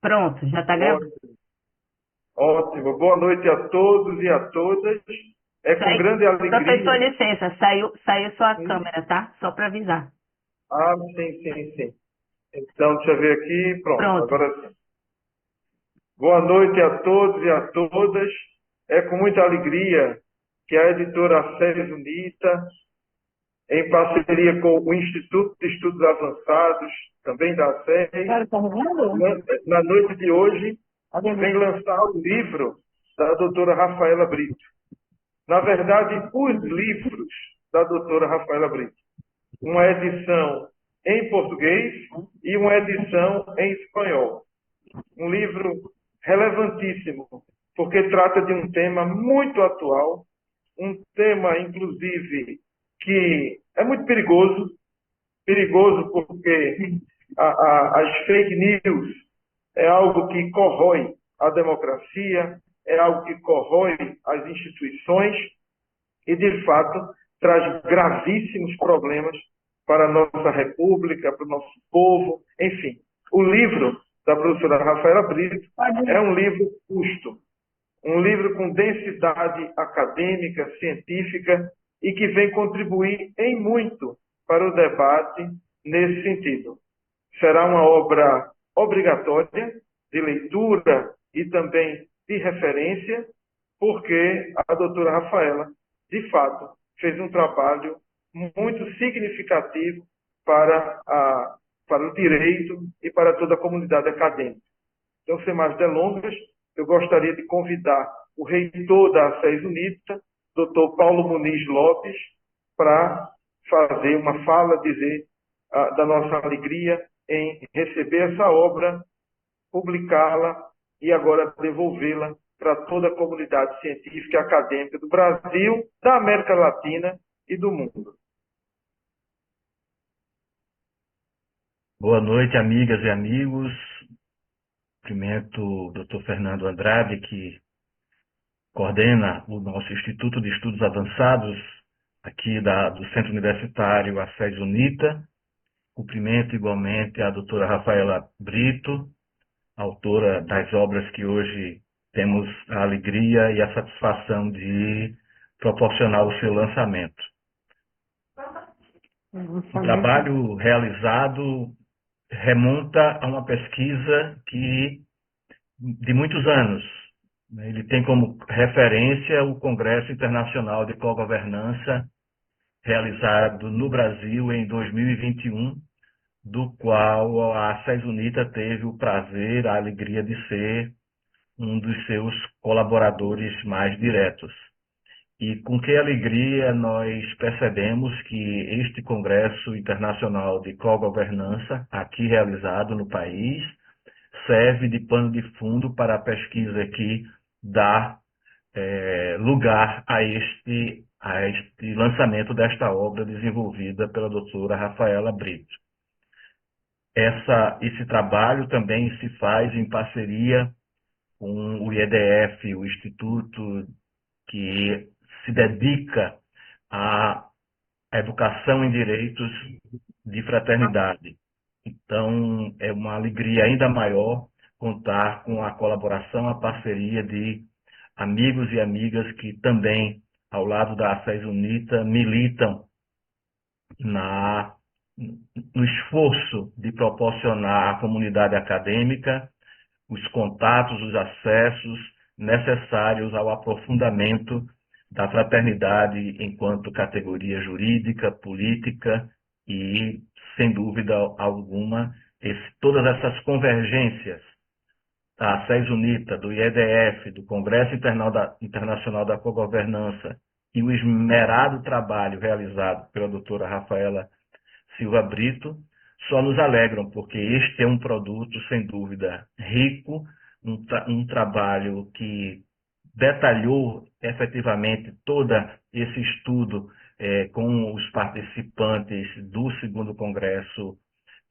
Pronto, já está gravando. Ótimo, ótimo. Boa noite a todos e a todas. É com grande Professor, alegria. licença, saiu sua Sim. câmera, tá? Só para avisar. Ah, sim, sim, sim. Então, deixa eu ver aqui. Pronto, Pronto. agora sim. Boa noite a todos e a todas. É com muita alegria que a editora Séries Unita, em parceria com o Instituto de Estudos Avançados, também da SES, Agora tá vendo? na noite de hoje, vem lançar o livro da doutora Rafaela Brito. Na verdade, os livros da doutora Rafaela Brito. Uma edição em português e uma edição em espanhol. Um livro relevantíssimo, porque trata de um tema muito atual, um tema, inclusive, que é muito perigoso porque as fake news é algo que corrói a democracia, é algo que corrói as instituições e, de fato, traz gravíssimos problemas para a nossa república, para o nosso povo, enfim. O livro da professora Rafaela Brito é um livro justo, um livro com densidade acadêmica, científica e que vem contribuir em muito para o debate nesse sentido. Será uma obra obrigatória de leitura e também de referência, porque a doutora Rafaela, de fato, fez um trabalho muito significativo para, para o direito e para toda a comunidade acadêmica. Então, sem mais delongas, eu gostaria de convidar o reitor da SES Unita, Dr. Paulo Muniz Lopes, para fazer uma fala, dizer da nossa alegria em receber essa obra, publicá-la e agora devolvê-la para toda a comunidade científica e acadêmica do Brasil, da América Latina e do mundo. Boa noite, amigas e amigos. Cumprimento o Dr. Fernando Andrade, que coordena o nosso Instituto de Estudos Avançados, aqui do Centro Universitário ACES Unita. Cumprimento igualmente a doutora Rafaela Brito, autora das obras que hoje temos a alegria e a satisfação de proporcionar o seu lançamento. O trabalho realizado remonta a uma pesquisa de muitos anos. Ele tem como referência o Congresso Internacional de Cogovernança, realizado no Brasil em 2021, do qual a SES Unita teve o prazer, a alegria de ser um dos seus colaboradores mais diretos. E com que alegria nós percebemos que este Congresso Internacional de Cogovernança, aqui realizado no país, serve de pano de fundo para a pesquisa que dá lugar a este lançamento desta obra desenvolvida pela doutora Rafaela Brito. Esse trabalho também se faz em parceria com o IEDF, o Instituto que se dedica à educação em direitos de fraternidade. Então, é uma alegria ainda maior contar com a colaboração, a parceria de amigos e amigas que também, ao lado da ACES Unita, militam no esforço de proporcionar à comunidade acadêmica os contatos, os acessos necessários ao aprofundamento da fraternidade enquanto categoria jurídica, política e, sem dúvida alguma, todas essas convergências da SES Unita, do IEDF, do Congresso Internacional da Cogovernança e o esmerado trabalho realizado pela doutora Rafaela Silva Brito só nos alegram, porque este é um produto, sem dúvida, rico, um trabalho que detalhou efetivamente todo esse estudo com os participantes do segundo Congresso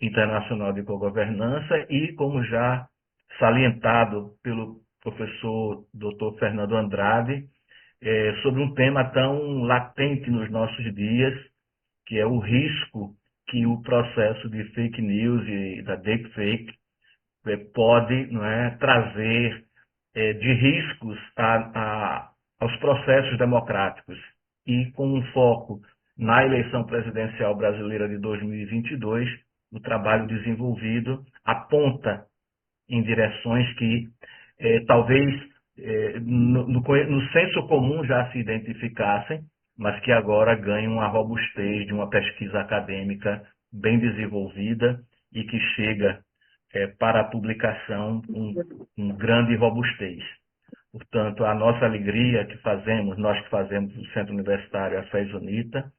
Internacional de Cogovernança e, como já salientado pelo professor Dr. Fernando Andrade, sobre um tema tão latente nos nossos dias, que é o risco que o processo de fake news e da deepfake pode, não é, trazer de riscos aos processos democráticos. E com um foco na eleição presidencial brasileira de 2022, o trabalho desenvolvido aponta em direções que talvez no senso comum já se identificassem, mas que agora ganham a robustez de uma pesquisa acadêmica bem desenvolvida e que chega para a publicação com grande robustez. Portanto, a nossa alegria nós que fazemos do Centro Universitário AFES UNITA,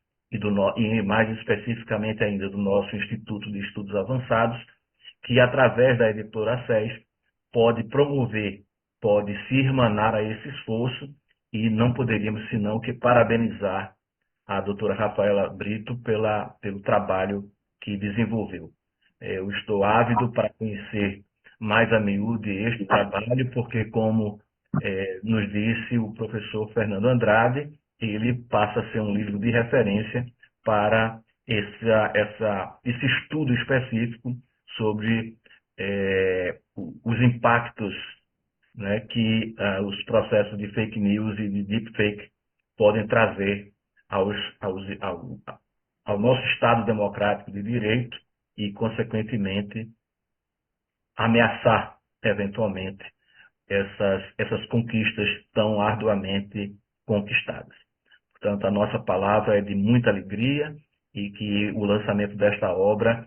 e mais especificamente ainda do nosso Instituto de Estudos Avançados, que através da editora ACES pode promover, pode se irmanar a esse esforço, e não poderíamos senão que parabenizar a doutora Rafaela Brito pelo trabalho que desenvolveu. Eu estou ávido para conhecer mais a miúde este trabalho, porque, como nos disse o professor Fernando Andrade, ele passa a ser um livro de referência para esse estudo específico sobre os impactos, né, que os processos de fake news e de deepfake podem trazer ao nosso Estado democrático de direito e, consequentemente, ameaçar, eventualmente, essas conquistas tão arduamente conquistadas. Portanto, a nossa palavra é de muita alegria e que o lançamento desta obra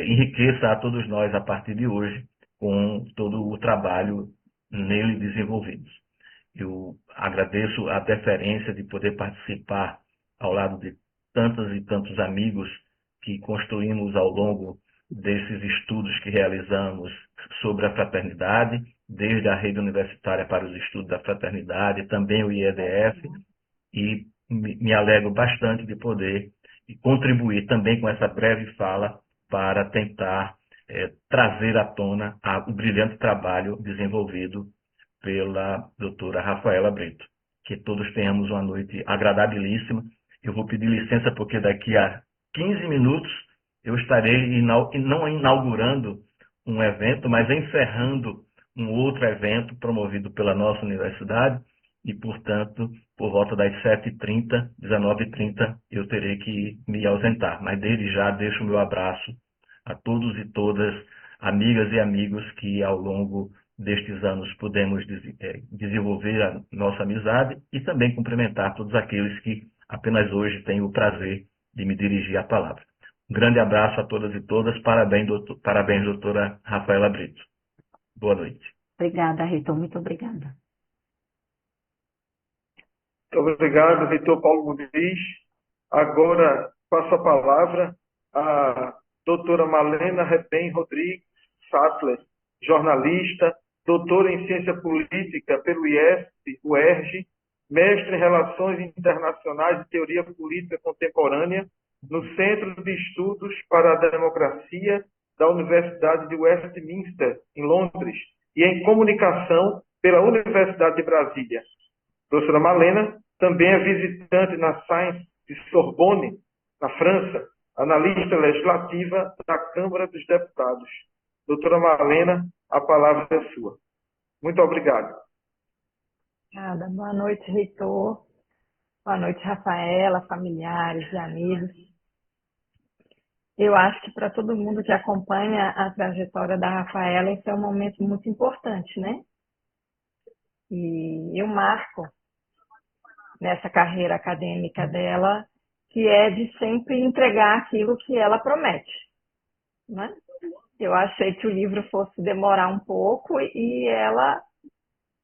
enriqueça a todos nós a partir de hoje com todo o trabalho nele desenvolvidos. Eu agradeço a deferência de poder participar ao lado de tantos e tantos amigos que construímos ao longo desses estudos que realizamos sobre a fraternidade, desde a Rede Universitária para os Estudos da Fraternidade, também o IEDF, e me alegro bastante de poder contribuir também com essa breve fala para tentar trazer à tona o brilhante trabalho desenvolvido pela doutora Rafaela Brito. Que todos tenhamos uma noite agradabilíssima. Eu vou pedir licença porque daqui a 15 minutos eu estarei não inaugurando um evento, mas encerrando um outro evento promovido pela nossa universidade e, portanto, por volta das 7h30, 19h30, eu terei que me ausentar. Mas desde já deixo o meu abraço a todos e todas, amigas e amigos que ao longo destes anos pudemos desenvolver a nossa amizade e também cumprimentar todos aqueles que apenas hoje têm o prazer de me dirigir a palavra. Um grande abraço a todas e todas. Parabéns, doutora Rafaela Brito. Boa noite. Obrigada, reitor. Muito obrigada. Muito obrigado, reitor Paulo Muniz. Agora passo a palavra à doutora Malena Rebem Rodrigues Sattler, jornalista, doutora em Ciência Política pelo IESP, UERJ, mestre em Relações Internacionais e Teoria Política Contemporânea no Centro de Estudos para a Democracia da Universidade de Westminster, em Londres, e em Comunicação pela Universidade de Brasília. Professora Malena também é visitante na Sciences de Sorbonne, na França, analista legislativa da Câmara dos Deputados. Doutora Malena, a palavra é sua. Muito obrigado. Obrigada. Boa noite, reitor. Boa noite, Rafaela, familiares e amigos. Eu acho que para todo mundo que acompanha a trajetória da Rafaela, esse é um momento muito importante, né? E eu marco nessa carreira acadêmica dela, que é de sempre entregar aquilo que ela promete, né? Eu achei que o livro fosse demorar um pouco e ela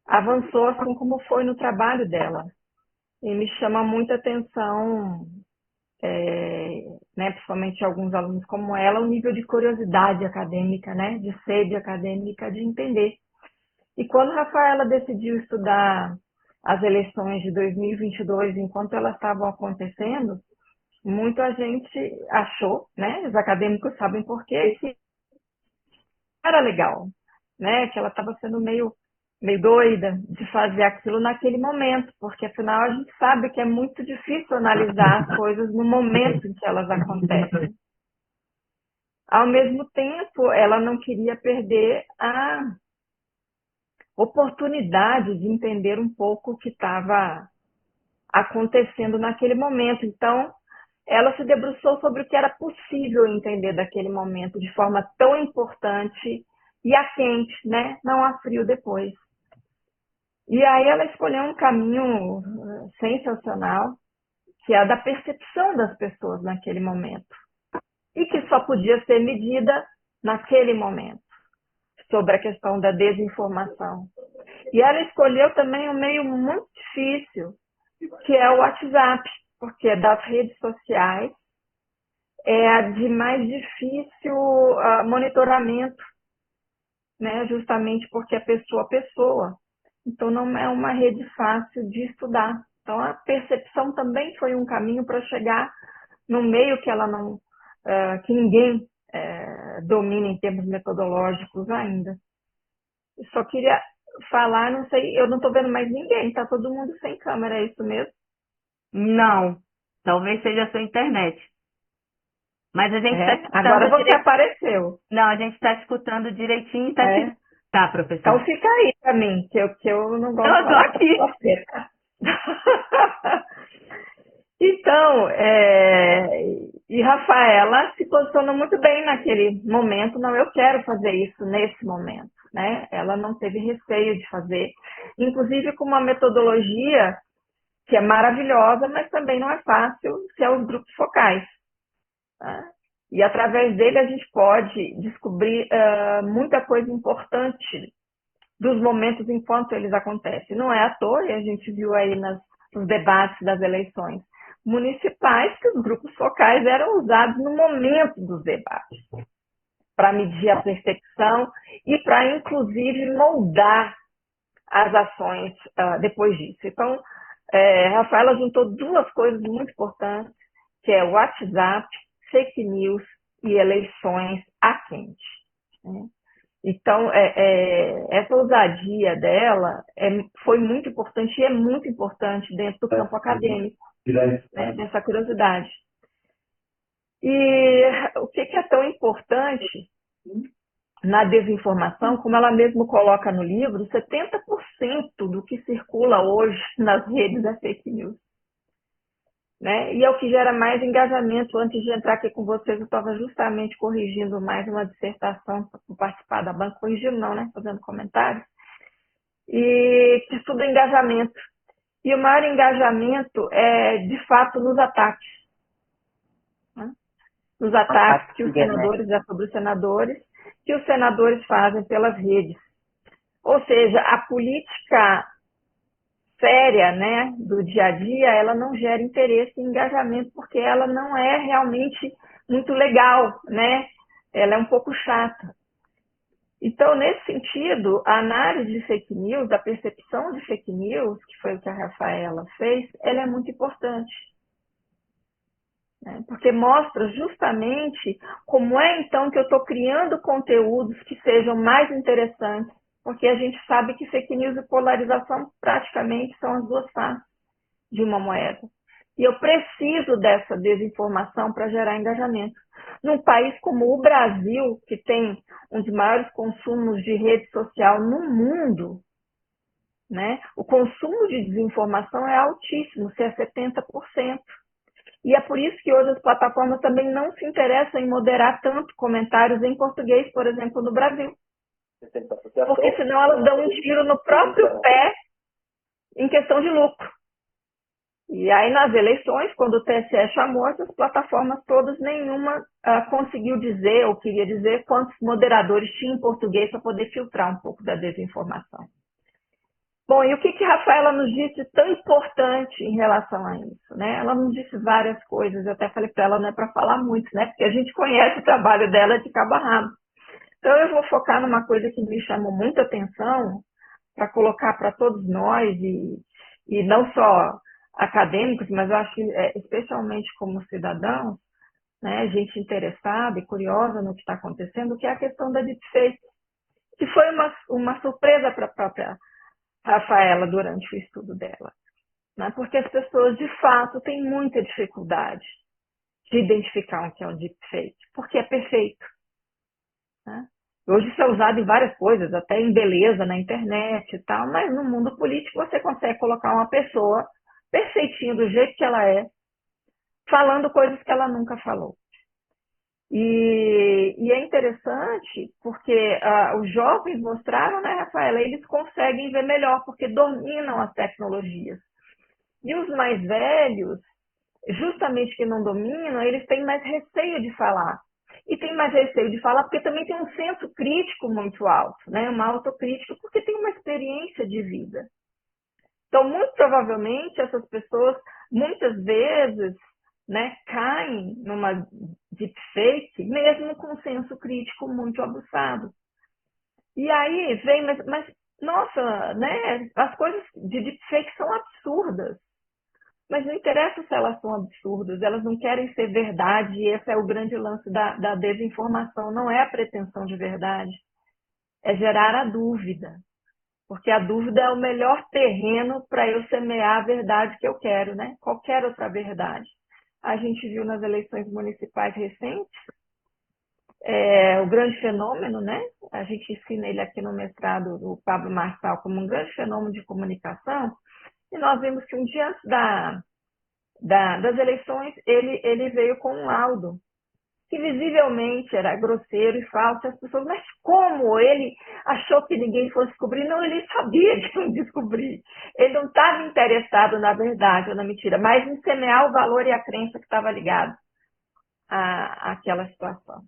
avançou assim como foi no trabalho dela. E me chama muita atenção, né, principalmente alguns alunos como ela, o nível de curiosidade acadêmica, né, de sede acadêmica, de entender. E quando a Rafaela decidiu estudar as eleições de 2022, enquanto elas estavam acontecendo, muita gente achou, né, os acadêmicos sabem por quê, que era legal, né, que ela estava sendo meio doida de fazer aquilo naquele momento, porque afinal a gente sabe que é muito difícil analisar as coisas no momento em que elas acontecem. ao mesmo tempo, ela não queria perder a oportunidade de entender um pouco o que estava acontecendo naquele momento. Então, ela se debruçou sobre o que era possível entender daquele momento de forma tão importante e a quente, né? Não a frio depois. E aí ela escolheu um caminho sensacional, que é a da percepção das pessoas naquele momento. E que só podia ser medida naquele momento, sobre a questão da desinformação. E ela escolheu também um meio muito difícil, que é o WhatsApp, porque das redes sociais é a de mais difícil monitoramento, né? Justamente porque é pessoa a pessoa. Então, não é uma rede fácil de estudar. Então, a percepção também foi um caminho para chegar num meio que ela não, que ninguém domina em termos metodológicos ainda. Eu só queria falar, não sei, eu não estou vendo mais ninguém, está todo mundo sem câmera, é isso mesmo? Não, talvez seja a sua internet. Mas a gente está escutando Agora você direitinho. apareceu. Não, a gente está escutando direitinho e está te... Tá, professor. Então fica aí para mim, que eu não gosto Eu tô aqui. você. Então, e Rafaela se posicionou muito bem naquele momento. Não, eu quero fazer isso nesse momento, né? Ela não teve receio de fazer, inclusive com uma metodologia que é maravilhosa, mas também não é fácil, que é os grupos focais. Tá? E através dele a gente pode descobrir muita coisa importante dos momentos enquanto eles acontecem. Não é à toa, e a gente viu aí nos debates das eleições municipais que os grupos focais eram usados no momento dos debates, para medir a percepção e para, inclusive, moldar as ações depois disso. Então, Rafaela juntou duas coisas muito importantes, que é o WhatsApp, fake news e eleições à quente. Né? Então, essa ousadia dela foi muito importante e é muito importante dentro do campo acadêmico, né, dessa curiosidade. E o que é tão importante na desinformação, como ela mesmo coloca no livro, 70% do que circula hoje nas redes é fake news. Né? E é o que gera mais engajamento. Antes de entrar aqui com vocês, eu estava justamente corrigindo mais uma dissertação para participar da banca, corrigindo não, né? Fazendo comentários, e que estuda engajamento. E o maior engajamento é, de fato, nos ataques. Né? Nos ataques que os senadores, sobre os senadores, que os senadores fazem pelas redes. Ou seja, a política séria, né, do dia a dia, ela não gera interesse e engajamento, porque ela não é realmente muito legal, né? Ela é um pouco chata. Então, nesse sentido, a análise de fake news, a percepção de fake news, que foi o que a Rafaela fez, ela é muito importante. Né? Porque mostra justamente como é, então, que eu estou criando conteúdos que sejam mais interessantes, porque a gente sabe que fake news e polarização praticamente são as duas faces de uma moeda. E eu preciso dessa desinformação para gerar engajamento. Num país como o Brasil, que tem um dos maiores consumos de rede social no mundo, né, o consumo de desinformação é altíssimo, se é 70%. E é por isso que hoje as plataformas também não se interessam em moderar tanto comentários em português, por exemplo, no Brasil. Porque senão elas dão um tiro no próprio pé em questão de lucro. E aí nas eleições, quando o TSE chamou, essas plataformas todas, nenhuma conseguiu dizer ou queria dizer quantos moderadores tinham em português para poder filtrar um pouco da desinformação. Bom, e o que a Rafaela nos disse tão importante em relação a isso? Né? Ela nos disse várias coisas, eu até falei para ela, não é para falar muito, né? Porque a gente conhece o trabalho dela de cabo a rabo. Então, eu vou focar numa coisa que me chamou muita atenção, para colocar para todos nós, e não só acadêmicos, mas eu acho que especialmente como cidadãos, né, gente interessada e curiosa no que está acontecendo, que é a questão da deepfake, que foi uma surpresa para a própria Rafaela durante o estudo dela. Né, porque as pessoas, de fato, têm muita dificuldade de identificar o que é um deepfake, porque é perfeito. né? Hoje isso é usado em várias coisas, até em beleza, na internet e tal, mas no mundo político você consegue colocar uma pessoa perfeitinha, do jeito que ela é, falando coisas que ela nunca falou. E é interessante porque os jovens mostraram, né, Rafaela, eles conseguem ver melhor, porque dominam as tecnologias. E os mais velhos, justamente que não dominam, eles têm mais receio de falar. E tem mais receio de falar porque também tem um senso crítico muito alto, né? Uma autocrítica, porque tem uma experiência de vida. Então, muito provavelmente, essas pessoas, muitas vezes, né, caem numa deepfake, mesmo com um senso crítico muito aguçado. E aí vem, mas nossa, né, as coisas de deepfake são absurdas. Mas não interessa se elas são absurdas, elas não querem ser verdade, e esse é o grande lance da desinformação, não é a pretensão de verdade, é gerar a dúvida. Porque a dúvida é o melhor terreno para eu semear a verdade que eu quero, né? Qualquer outra verdade. A gente viu nas eleições municipais recentes o grande fenômeno, né? A gente ensina ele aqui no mestrado do Pablo Marçal como um grande fenômeno de comunicação, e nós vimos que um dia antes das eleições ele veio com um laudo que visivelmente era grosseiro e falso. As pessoas, mas como? Ele achou que ninguém fosse descobrir? Não, ele sabia que não descobrir. Ele não estava interessado na verdade ou na mentira, mas em semear o valor e a crença que estava ligado àquela situação.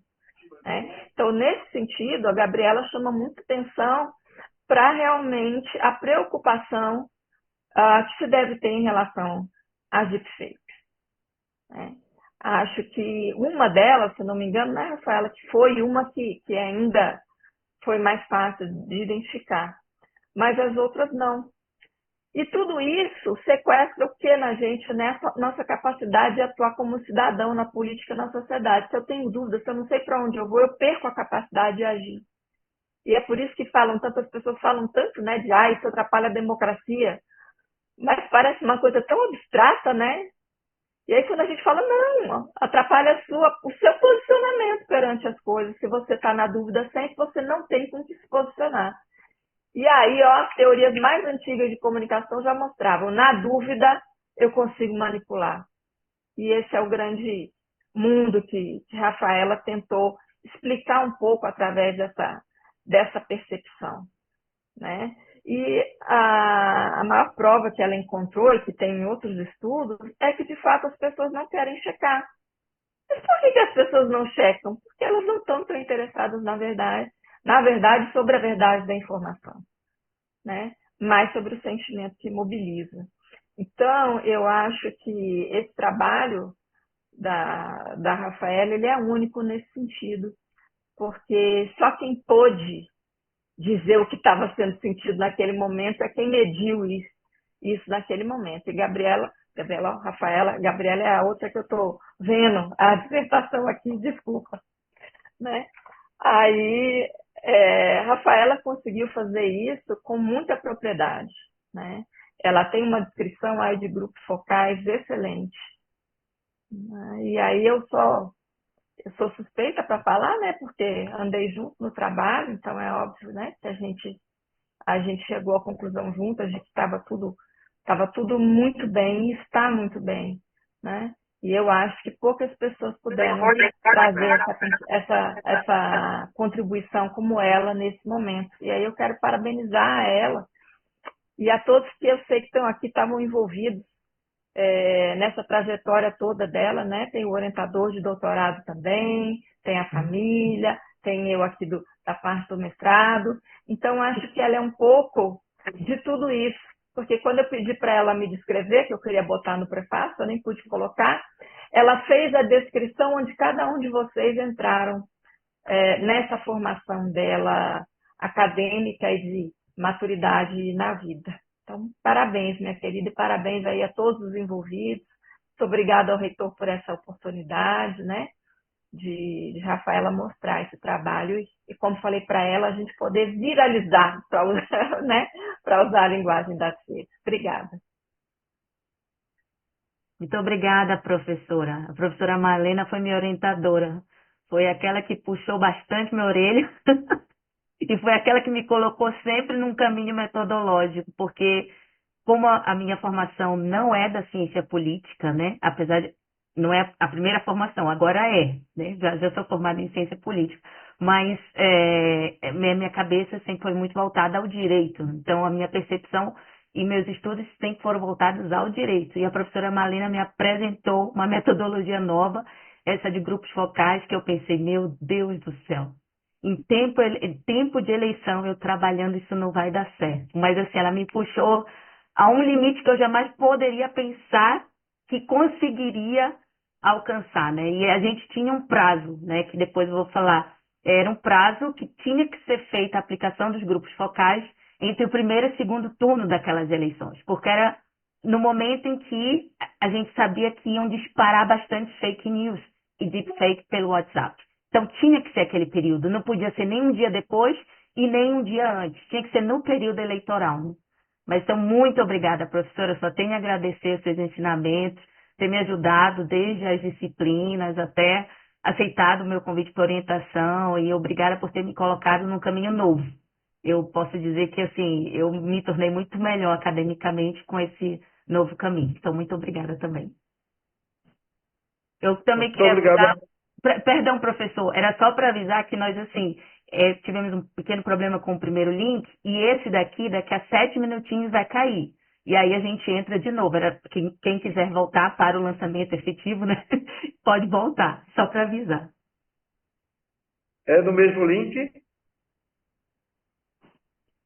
Né? Então, nesse sentido, a Gabriela chama muita atenção para realmente a preocupação que se deve ter em relação às deepfakes. Né? Acho que uma delas, se não me engano, né, Rafaela, que foi uma que ainda foi mais fácil de identificar, mas as outras não. E tudo isso sequestra o que na gente, nessa nossa capacidade de atuar como cidadão na política, na sociedade. Se eu tenho dúvidas, se eu não sei para onde eu vou, eu perco a capacidade de agir. E é por isso que as pessoas falam tanto, né, de isso atrapalha a democracia, mas parece uma coisa tão abstrata, né? E aí quando a gente fala, não, atrapalha o seu posicionamento perante as coisas. Se você está na dúvida sempre, você não tem com que se posicionar. E aí, as teorias mais antigas de comunicação já mostravam, na dúvida, eu consigo manipular. E esse é o grande mundo que Rafaela tentou explicar um pouco através dessa percepção, né? E a maior prova que ela encontrou, e que tem em outros estudos, é que, de fato, as pessoas não querem checar. Mas por que as pessoas não checam? Porque elas não estão tão interessadas na verdade, sobre a verdade da informação, né? Mas sobre o sentimento que mobiliza. Então, eu acho que esse trabalho da Rafaela, ele é único nesse sentido, porque só quem pôde dizer o que estava sendo sentido naquele momento é quem mediu isso naquele momento. E Rafaela, Gabriela é a outra que eu estou vendo, a dissertação aqui, desculpa. Né? Aí, Rafaela conseguiu fazer isso com muita propriedade. Né? Ela tem uma descrição aí de grupos focais excelente. E aí eu sou suspeita para falar, né? Porque andei junto no trabalho, então é óbvio, né? Que a gente chegou à conclusão juntas de que estava tudo muito bem e está muito bem, né? E eu acho que poucas pessoas puderam trazer essa contribuição como ela nesse momento. E aí eu quero parabenizar a ela e a todos que eu sei que estão aqui, estavam envolvidos nessa trajetória toda dela, né? Tem o orientador de doutorado também, tem a família, tem eu aqui da parte do mestrado. Então, acho que ela é um pouco de tudo isso. Porque quando eu pedi para ela me descrever, que eu queria botar no prefácio, eu nem pude colocar, ela fez a descrição onde cada um de vocês entraram nessa formação dela acadêmica e de maturidade na vida. Então, parabéns, minha querida, e parabéns aí a todos os envolvidos. Muito obrigada ao reitor por essa oportunidade, né, de Rafaela mostrar esse trabalho e como falei para ela, a gente poder viralizar, para usar, né, usar a linguagem das redes. Obrigada. Muito obrigada, professora. A professora Marlena foi minha orientadora Foi aquela que puxou bastante minha orelha e foi aquela que me colocou sempre num caminho metodológico, porque como a minha formação não é da ciência política, né? Apesar de não é a primeira formação, agora é, né? Já sou formada em ciência política, mas minha cabeça sempre foi muito voltada ao direito. Então a minha percepção e meus estudos sempre foram voltados ao direito. E a professora Malena me apresentou uma metodologia nova, essa de grupos focais, que eu pensei, meu Deus do céu. Em tempo de eleição, eu trabalhando, isso não vai dar certo. Mas assim, ela me puxou a um limite que eu jamais poderia pensar que conseguiria alcançar, né? E a gente tinha um prazo, né? Que depois eu vou falar. Era um prazo que tinha que ser feita a aplicação dos grupos focais entre o primeiro e segundo turno daquelas eleições, porque era no momento em que a gente sabia que iam disparar bastante fake news e deepfake pelo WhatsApp. Então tinha que ser aquele período, não podia ser nem um dia depois e nem um dia antes, tinha que ser no período eleitoral, né? Mas então, muito obrigada, professora. Só tenho a agradecer os seus ensinamentos, ter me ajudado desde as disciplinas até aceitado o meu convite para orientação e obrigada por ter me colocado num caminho novo. Eu posso dizer que, assim, eu me tornei muito melhor academicamente com esse novo caminho. Então, muito obrigada também. Eu também Muito queria avisar, obrigado. perdão, professor, era só para avisar que nós, assim, tivemos um pequeno problema com o primeiro link e esse daqui a 7 minutinhos vai cair. E aí a gente entra de novo. Era quem quiser voltar para o lançamento efetivo, né? Pode voltar, só para avisar. É do mesmo link?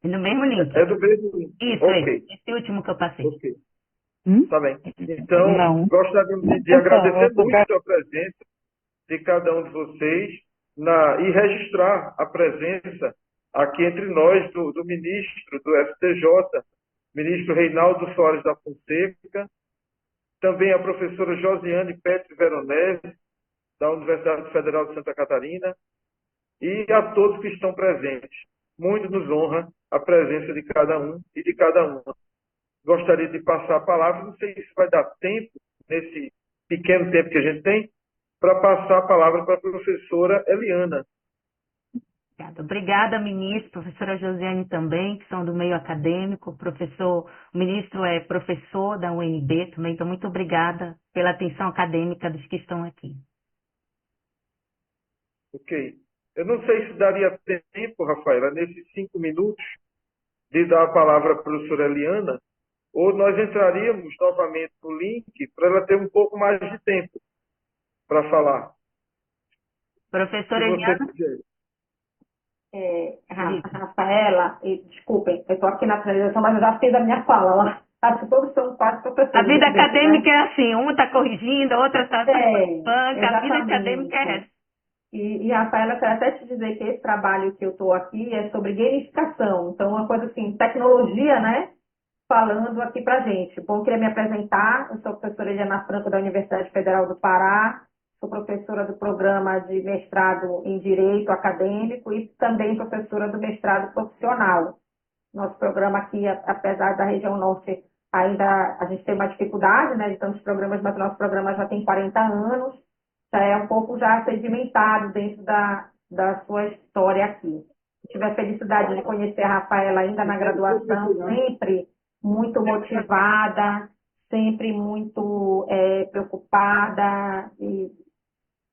E no mesmo link. É do mesmo link. Isso aí, Ok, esse último que eu passei. ok. Tá bem. Então, Não. gostaríamos de agradecer muito a presença de cada um de vocês e registrar a presença aqui entre nós do ministro do STJ, ministro Reinaldo Soares da Fonseca, também a professora Josiane Petri Veronese, da Universidade Federal de Santa Catarina, e a todos que estão presentes. Muito nos honra a presença de cada um e de cada uma. Gostaria de passar a palavra, não sei se vai dar tempo, nesse pequeno tempo que a gente tem, para passar a palavra para a professora Eliana. Obrigada, ministro, professora Josiane também, que são do meio acadêmico, o ministro é professor da UNB também, então muito obrigada pela atenção acadêmica dos que estão aqui. Ok. Eu não sei se daria tempo, Rafaela, nesses 5 minutos, de dar a palavra à professora Eliana, ou nós entraríamos novamente no link para ela ter um pouco mais de tempo para falar. Professora Se você Eliana? quiser. Rafaela, desculpem, eu estou aqui na apresentação, mas eu já fiz a minha fala lá. Acho que todos são quase professores. A vida né? acadêmica é assim, um está corrigindo, a outra está participando, a vida exatamente. acadêmica é essa. E Rafaela, eu quero até te dizer que esse trabalho que eu estou aqui é sobre gamificação. Então, uma coisa assim, tecnologia, né? Falando aqui para gente. Bom, eu queria me apresentar. Eu sou a professora Eliana Franco, da Universidade Federal do Pará. Sou professora do programa de mestrado em Direito Acadêmico e também professora do mestrado profissional. Nosso programa aqui, apesar da região norte, ainda a gente tem uma dificuldade, né, de tantos programas, mas o nosso programa já tem 40 anos, já é um pouco já sedimentado dentro da sua história aqui. Tive a felicidade de conhecer a Rafaela ainda na graduação, sempre muito motivada, sempre muito preocupada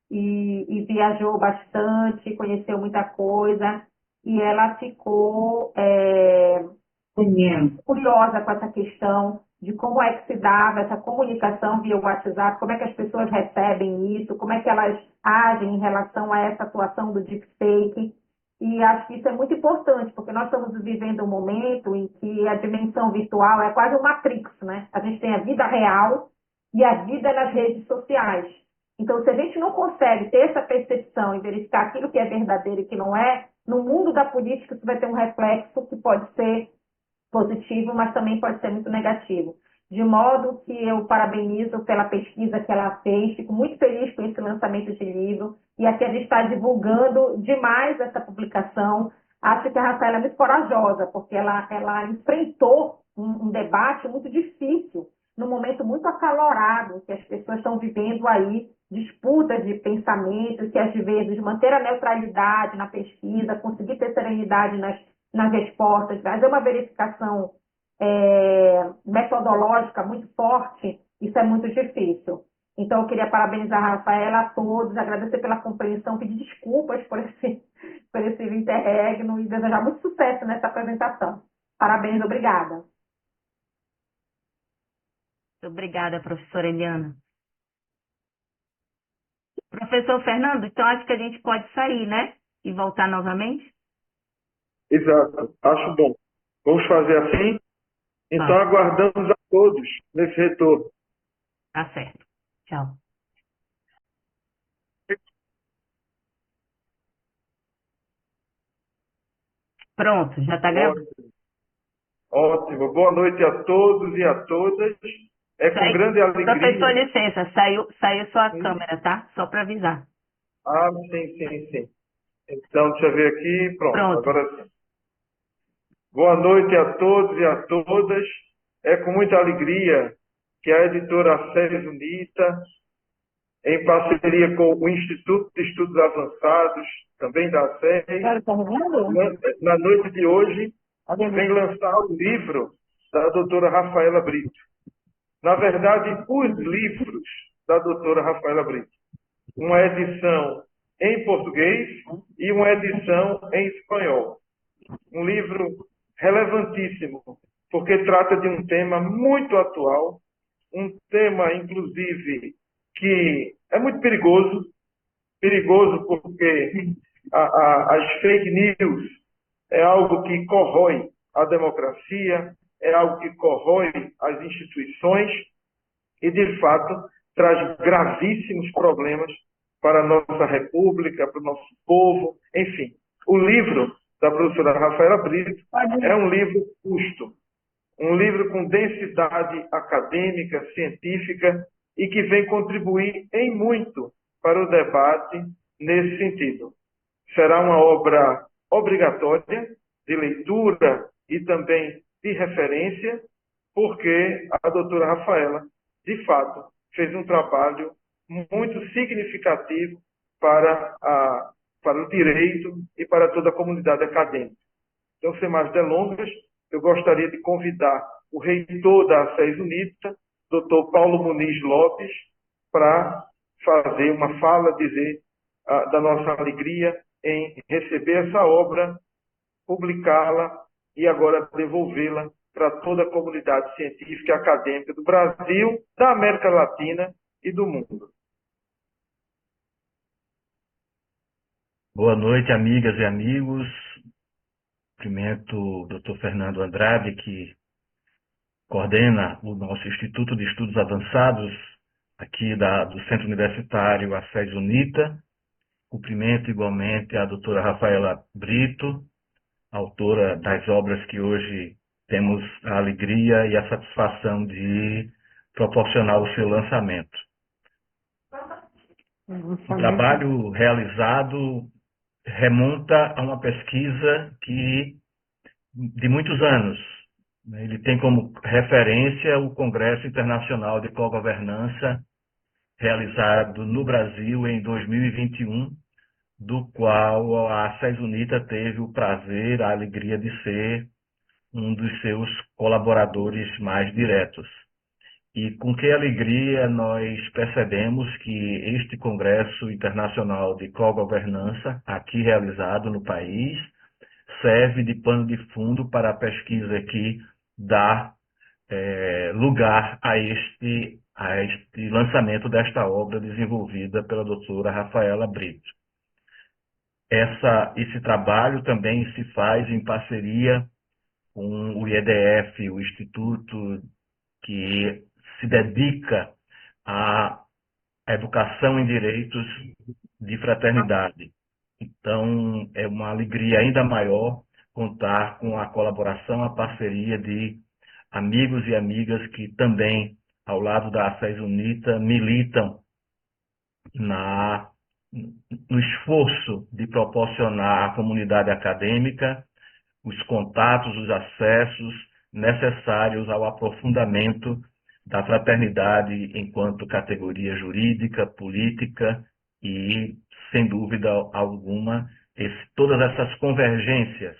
e viajou bastante, conheceu muita coisa, e ela ficou curiosa com essa questão de como é que se dava essa comunicação via WhatsApp, como é que as pessoas recebem isso, como é que elas agem em relação a essa atuação do deepfake. E acho que isso é muito importante, porque nós estamos vivendo um momento em que a dimensão virtual é quase um Matrix, né? A gente tem a vida real e a vida nas redes sociais. Então, se a gente não consegue ter essa percepção e verificar aquilo que é verdadeiro e que não é, no mundo da política isso vai ter um reflexo que pode ser positivo, mas também pode ser muito negativo. De modo que eu parabenizo pela pesquisa que ela fez, fico muito feliz com esse lançamento de livro, e aqui a gente está divulgando demais essa publicação. Acho que a Rafaela é muito corajosa, porque ela enfrentou um debate muito difícil, num momento muito acalorado que as pessoas estão vivendo aí disputas de pensamentos, que às vezes manter a neutralidade na pesquisa, conseguir ter serenidade nas respostas, fazer uma verificação metodológica muito forte, isso é muito difícil. Então, eu queria parabenizar a Rafaela, a todos, agradecer pela compreensão, pedir desculpas por esse interregno e desejar muito sucesso nessa apresentação. Parabéns, obrigada. Obrigada, professora Eliana. Professor Fernando, então acho que a gente pode sair, né? E voltar novamente? Exato, acho bom. Vamos fazer assim? Então, aguardamos a todos nesse retorno. Tá certo. Tchau. Pronto, já está gravando. Ótimo. Boa noite a todos e a todas. É com grande alegria. Professor, licença, saiu sua câmera, tá? Só para avisar. Ah, sim. Então, deixa eu ver aqui. Pronto. Agora sim. Boa noite a todos e a todas. É com muita alegria que a editora SES UNITA, em parceria com o Instituto de Estudos Avançados, também da SES, na noite de hoje, vem lançar o livro da doutora Rafaela Brito. Na verdade, os livros da doutora Rafaela Brito. Uma edição em português e uma edição em espanhol. Um livro relevantíssimo, porque trata de um tema muito atual, um tema, inclusive, que é muito perigoso porque as fake news é algo que corrói a democracia, é algo que corrói as instituições e, de fato, traz gravíssimos problemas para a nossa república, para o nosso povo, enfim. O livro da professora Rafaela Brito é um livro justo, um livro com densidade acadêmica, científica e que vem contribuir em muito para o debate nesse sentido. Será uma obra obrigatória de leitura e também de referência, porque a doutora Rafaela, de fato, fez um trabalho muito significativo para o direito e para toda a comunidade acadêmica. Então, sem mais delongas, eu gostaria de convidar o reitor da SES UNITA, Dr. Paulo Muniz Lopes, para fazer uma fala, dizer da nossa alegria em receber essa obra, publicá-la e agora devolvê-la para toda a comunidade científica e acadêmica do Brasil, da América Latina e do mundo. Boa noite, amigas e amigos. Cumprimento o Dr. Fernando Andrade, que coordena o nosso Instituto de Estudos Avançados, aqui do Centro Universitário a SES UNITA. Cumprimento igualmente a doutora Rafaela Brito, autora das obras que hoje temos a alegria e a satisfação de proporcionar o seu lançamento. O trabalho realizado remonta a uma pesquisa de muitos anos. Ele tem como referência o Congresso Internacional de Cogovernança, realizado no Brasil em 2021, do qual a SES UNITA teve o prazer, a alegria de ser um dos seus colaboradores mais diretos. E com que alegria nós percebemos que este Congresso Internacional de Cogovernança, aqui realizado no país, serve de pano de fundo para a pesquisa que dá lugar a este lançamento desta obra desenvolvida pela doutora Rafaela Brito. Esse trabalho também se faz em parceria com o IEDF, o Instituto que se dedica à educação em direitos de fraternidade. Então, é uma alegria ainda maior contar com a colaboração, a parceria de amigos e amigas que também, ao lado da SES UNITA, militam no esforço de proporcionar à comunidade acadêmica os contatos, os acessos necessários ao aprofundamento da fraternidade enquanto categoria jurídica, política e, sem dúvida alguma, todas essas convergências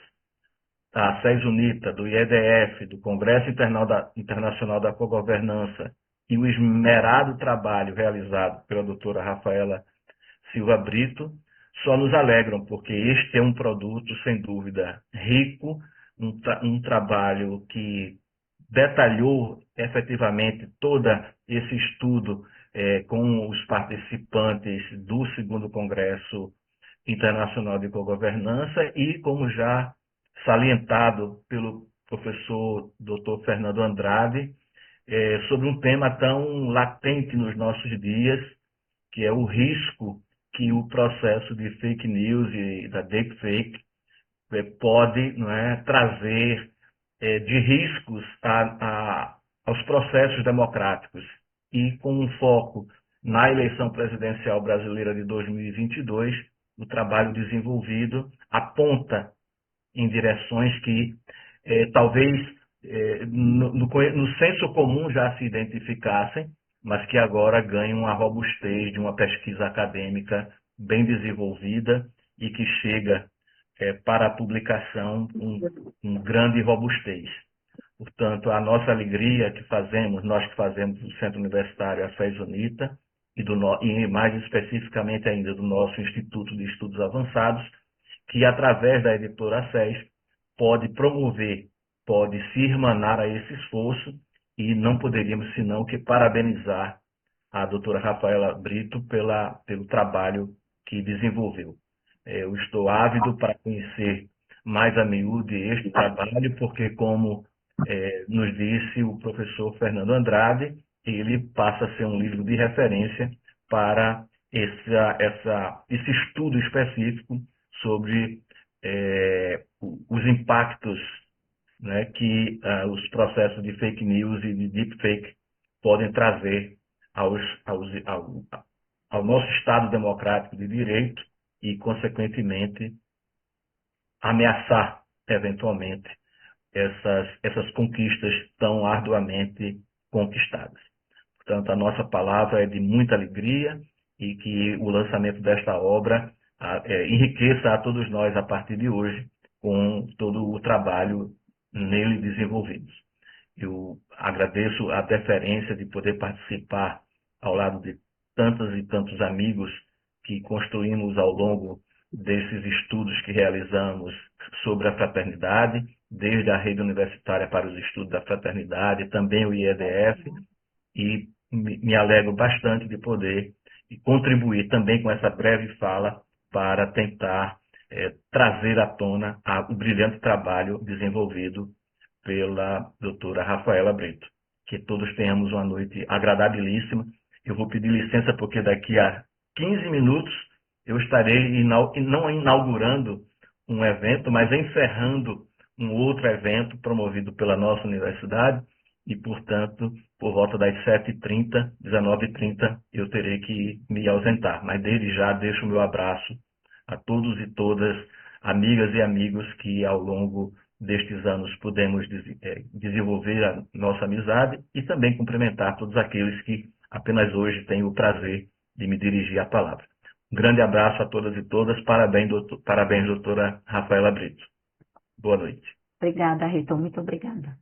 da SES UNITA, do IEDF, do Congresso Internacional da Cogovernança e o esmerado trabalho realizado pela doutora Rafaela Silva Brito só nos alegram, porque este é um produto, sem dúvida, rico, um trabalho que detalhou efetivamente todo esse estudo com os participantes do segundo Congresso Internacional de Cogovernança e, como já salientado pelo professor Dr. Fernando Andrade, sobre um tema tão latente nos nossos dias, que é o risco que o processo de fake news e da deepfake pode, não é, trazer de riscos aos processos democráticos. E com um foco na eleição presidencial brasileira de 2022, o trabalho desenvolvido aponta em direções que talvez no senso comum já se identificassem, mas que agora ganham a robustez de uma pesquisa acadêmica bem desenvolvida e que chega para a publicação com grande robustez. Portanto, a nossa alegria que fazemos, nós que fazemos o Centro Universitário a SES UNITA, e mais especificamente ainda do nosso Instituto de Estudos Avançados, que através da editora SES pode promover, pode se irmanar a esse esforço, e não poderíamos senão que parabenizar a doutora Rafaela Brito pelo trabalho que desenvolveu. Eu estou ávido para conhecer mais a miúde este trabalho, porque, como nos disse o professor Fernando Andrade, ele passa a ser um livro de referência para esse estudo específico sobre os impactos, né, que os processos de fake news e de deepfake podem trazer ao nosso Estado democrático de direito e, consequentemente, ameaçar, eventualmente, essas conquistas tão arduamente conquistadas. Portanto, a nossa palavra é de muita alegria e que o lançamento desta obra enriqueça a todos nós a partir de hoje com todo o trabalho nele desenvolvido. Eu agradeço a deferência de poder participar ao lado de tantos e tantos amigos que construímos ao longo desses estudos que realizamos sobre a fraternidade, desde a Rede Universitária para os Estudos da Fraternidade, também o IEDF, e me alegro bastante de poder contribuir também com essa breve fala para tentar trazer à tona o brilhante trabalho desenvolvido pela doutora Rafaela Brito. Que todos tenhamos uma noite agradabilíssima. Eu vou pedir licença porque daqui a 15 minutos eu estarei não inaugurando um evento, mas encerrando um outro evento promovido pela nossa universidade e, portanto, por volta das 7h30, 19h30, eu terei que me ausentar. Mas desde já deixo o meu abraço a todos e todas, amigas e amigos que ao longo destes anos pudemos desenvolver a nossa amizade e também cumprimentar todos aqueles que apenas hoje têm o prazer de me dirigir a palavra. Um grande abraço a todas e todas. Parabéns, doutora Rafaela Brito. Boa noite. Obrigada, reitor. Muito obrigada.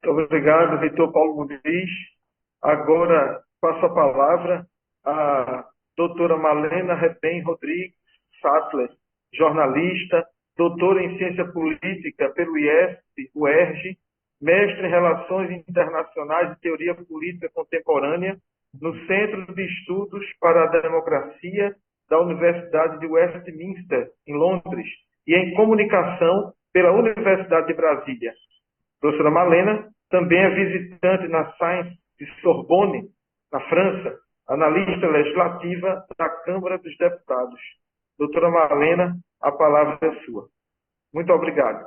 Muito obrigado, reitor Paulo Muniz. Agora passo a palavra à doutora Malena Rebem Rodrigues Sattler, jornalista, doutora em Ciência Política pelo IESP, UERJ, mestre em Relações Internacionais e Teoria Política Contemporânea no Centro de Estudos para a Democracia da Universidade de Westminster, em Londres, e em Comunicação pela Universidade de Brasília. Professora Malena também é visitante na Sciences de Sorbonne, na França, analista legislativa da Câmara dos Deputados. Doutora Malena, a palavra é sua. Muito obrigado.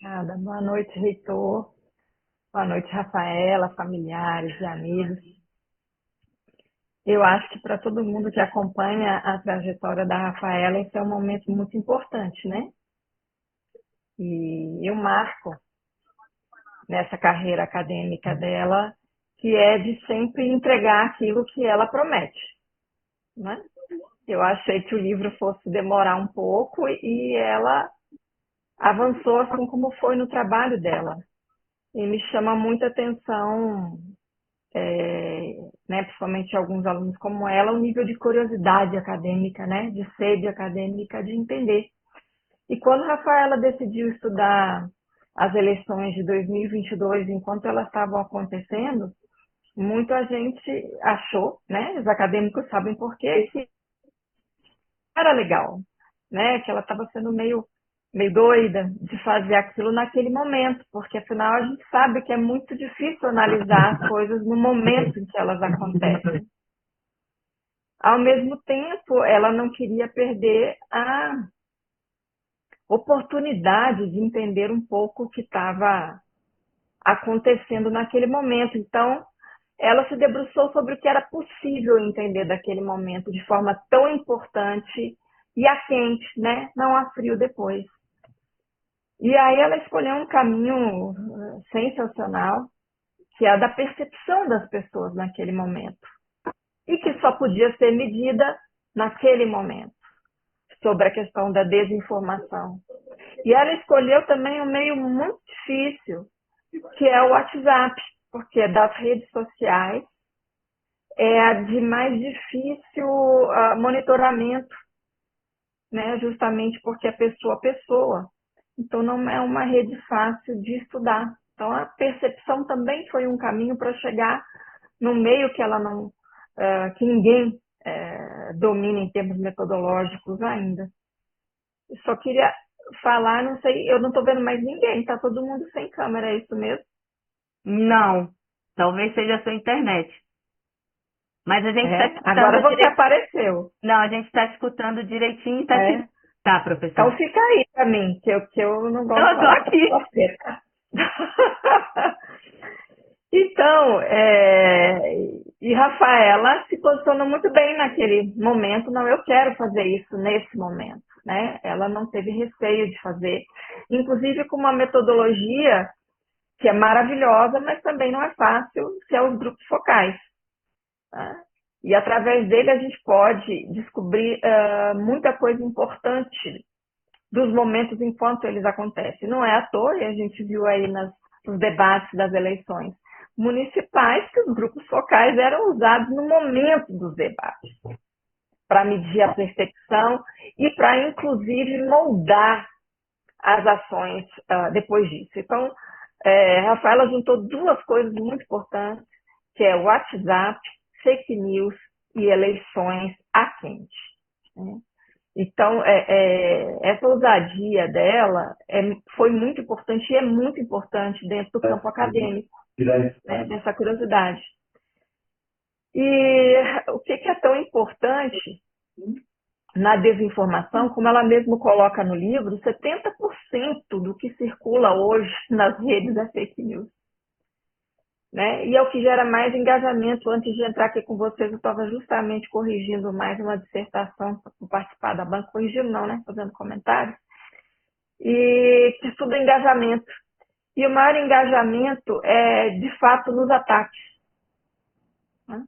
Obrigada. Boa noite, reitor. Boa noite, Rafaela, familiares e amigos. Eu acho que para todo mundo que acompanha a trajetória da Rafaela, esse é um momento muito importante, né? E eu marco nessa carreira acadêmica dela, que é de sempre entregar aquilo que ela promete, né? Eu achei que o livro fosse demorar um pouco e ela avançou assim como foi no trabalho dela. E me chama muita atenção, né, principalmente alguns alunos como ela, o nível de curiosidade acadêmica, né, de sede acadêmica, de entender. E quando Rafaela decidiu estudar as eleições de 2022, enquanto elas estavam acontecendo, muita gente achou, né, os acadêmicos sabem por quê, que era legal, né, que ela estava sendo meio doida de fazer aquilo naquele momento, porque afinal a gente sabe que é muito difícil analisar as coisas no momento em que elas acontecem. Ao mesmo tempo, ela não queria perder a oportunidade de entender um pouco o que estava acontecendo naquele momento. Então, ela se debruçou sobre o que era possível entender daquele momento de forma tão importante e a quente, né? Não a frio depois. E aí ela escolheu um caminho sensacional, que é a da percepção das pessoas naquele momento. E que só podia ser medida naquele momento, sobre a questão da desinformação. E ela escolheu também um meio muito difícil, que é o WhatsApp, porque das redes sociais é a de mais difícil monitoramento, né? Justamente porque é pessoa a pessoa. Então, não é uma rede fácil de estudar. Então, a percepção também foi um caminho para chegar no meio que ela não, que ninguém domina em termos metodológicos ainda. Eu só queria falar, não sei, eu não estou vendo mais ninguém, está todo mundo sem câmera, é isso mesmo? Não, talvez seja a sua internet. Mas a gente está escutando Agora você direitinho. apareceu. Não, a gente está escutando direitinho e está te... Tá, professor. Então fica aí para mim, que eu não gosto Eu de tô falar aqui. com você. Então, e Rafaela se posicionou muito bem naquele momento. Não, eu quero fazer isso nesse momento, né? Ela não teve receio de fazer, inclusive com uma metodologia que é maravilhosa, mas também não é fácil, que é os grupos focais, tá? E através dele a gente pode descobrir muita coisa importante dos momentos enquanto eles acontecem. Não é à toa, e a gente viu aí nos debates das eleições municipais que os grupos focais eram usados no momento dos debates, para medir a percepção e para, inclusive, moldar as ações depois disso. Então, Rafaela juntou duas coisas muito importantes, que é o WhatsApp, fake news e eleições a quente, né? Então, essa ousadia dela foi muito importante e é muito importante dentro do campo acadêmico, né, dessa curiosidade. E o que é tão importante na desinformação, como ela mesmo coloca no livro, 70% do que circula hoje nas redes é fake news, né? E é o que gera mais engajamento. Antes de entrar aqui com vocês, eu estava justamente corrigindo mais uma dissertação para participar da banca, corrigindo não, né? Fazendo comentários, e que estuda engajamento. E o maior engajamento é, de fato, nos ataques, né?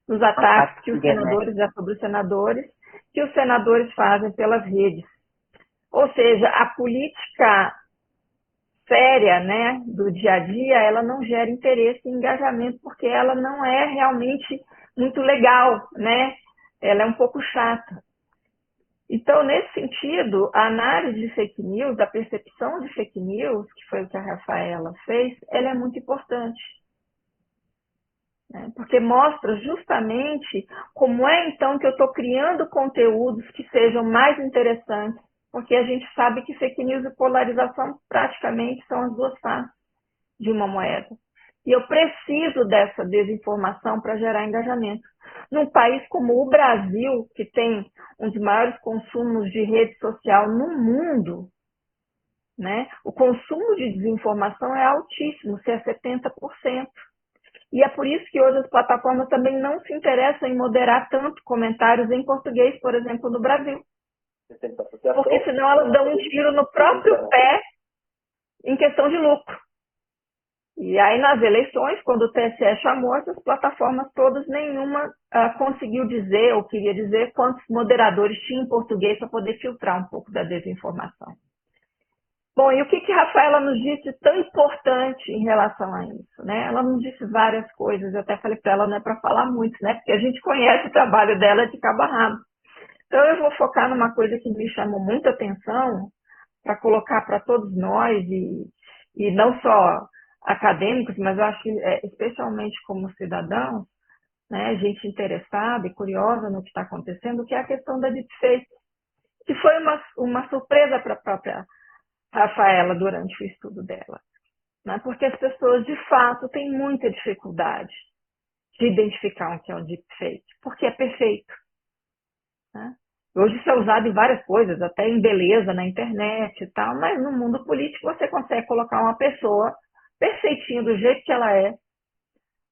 Nos ataques que os senadores, sobre os senadores, que os senadores fazem pelas redes. Ou seja, a política séria, né, do dia a dia, ela não gera interesse e engajamento, porque ela não é realmente muito legal, né? Ela é um pouco chata. Então, nesse sentido, a análise de fake news, a percepção de fake news, que foi o que a Rafaela fez, ela é muito importante, né? Porque mostra justamente como é, então, que eu estou criando conteúdos que sejam mais interessantes, porque a gente sabe que fake news e polarização praticamente são as duas faces de uma moeda. E eu preciso dessa desinformação para gerar engajamento. Num país como o Brasil, que tem um dos maiores consumos de rede social no mundo, né, o consumo de desinformação é altíssimo, se é 70%. E é por isso que hoje as plataformas também não se interessam em moderar tanto comentários em português, por exemplo, no Brasil. Porque senão elas dão um tiro no próprio pé em questão de lucro. E aí, nas eleições, quando o TSE chamou essas plataformas todas, nenhuma conseguiu dizer ou queria dizer quantos moderadores tinha em português para poder filtrar um pouco da desinformação. Bom, e o que Rafaela nos disse tão importante em relação a isso, né? Ela nos disse várias coisas, eu até falei para ela, não é para falar muito, né? Porque a gente conhece o trabalho dela de cabo a rabo. Então, eu vou focar numa coisa que me chamou muita atenção, para colocar para todos nós, e não só acadêmicos, mas eu acho que especialmente como cidadãos, né, gente interessada e curiosa no que está acontecendo, que é a questão da deepfake, que foi uma surpresa para a própria Rafaela durante o estudo dela, né, porque as pessoas, de fato, têm muita dificuldade de identificar o que é um deepfake, porque é perfeito, né? Hoje isso é usado em várias coisas, até em beleza na internet e tal, mas no mundo político você consegue colocar uma pessoa perfeitinha do jeito que ela é,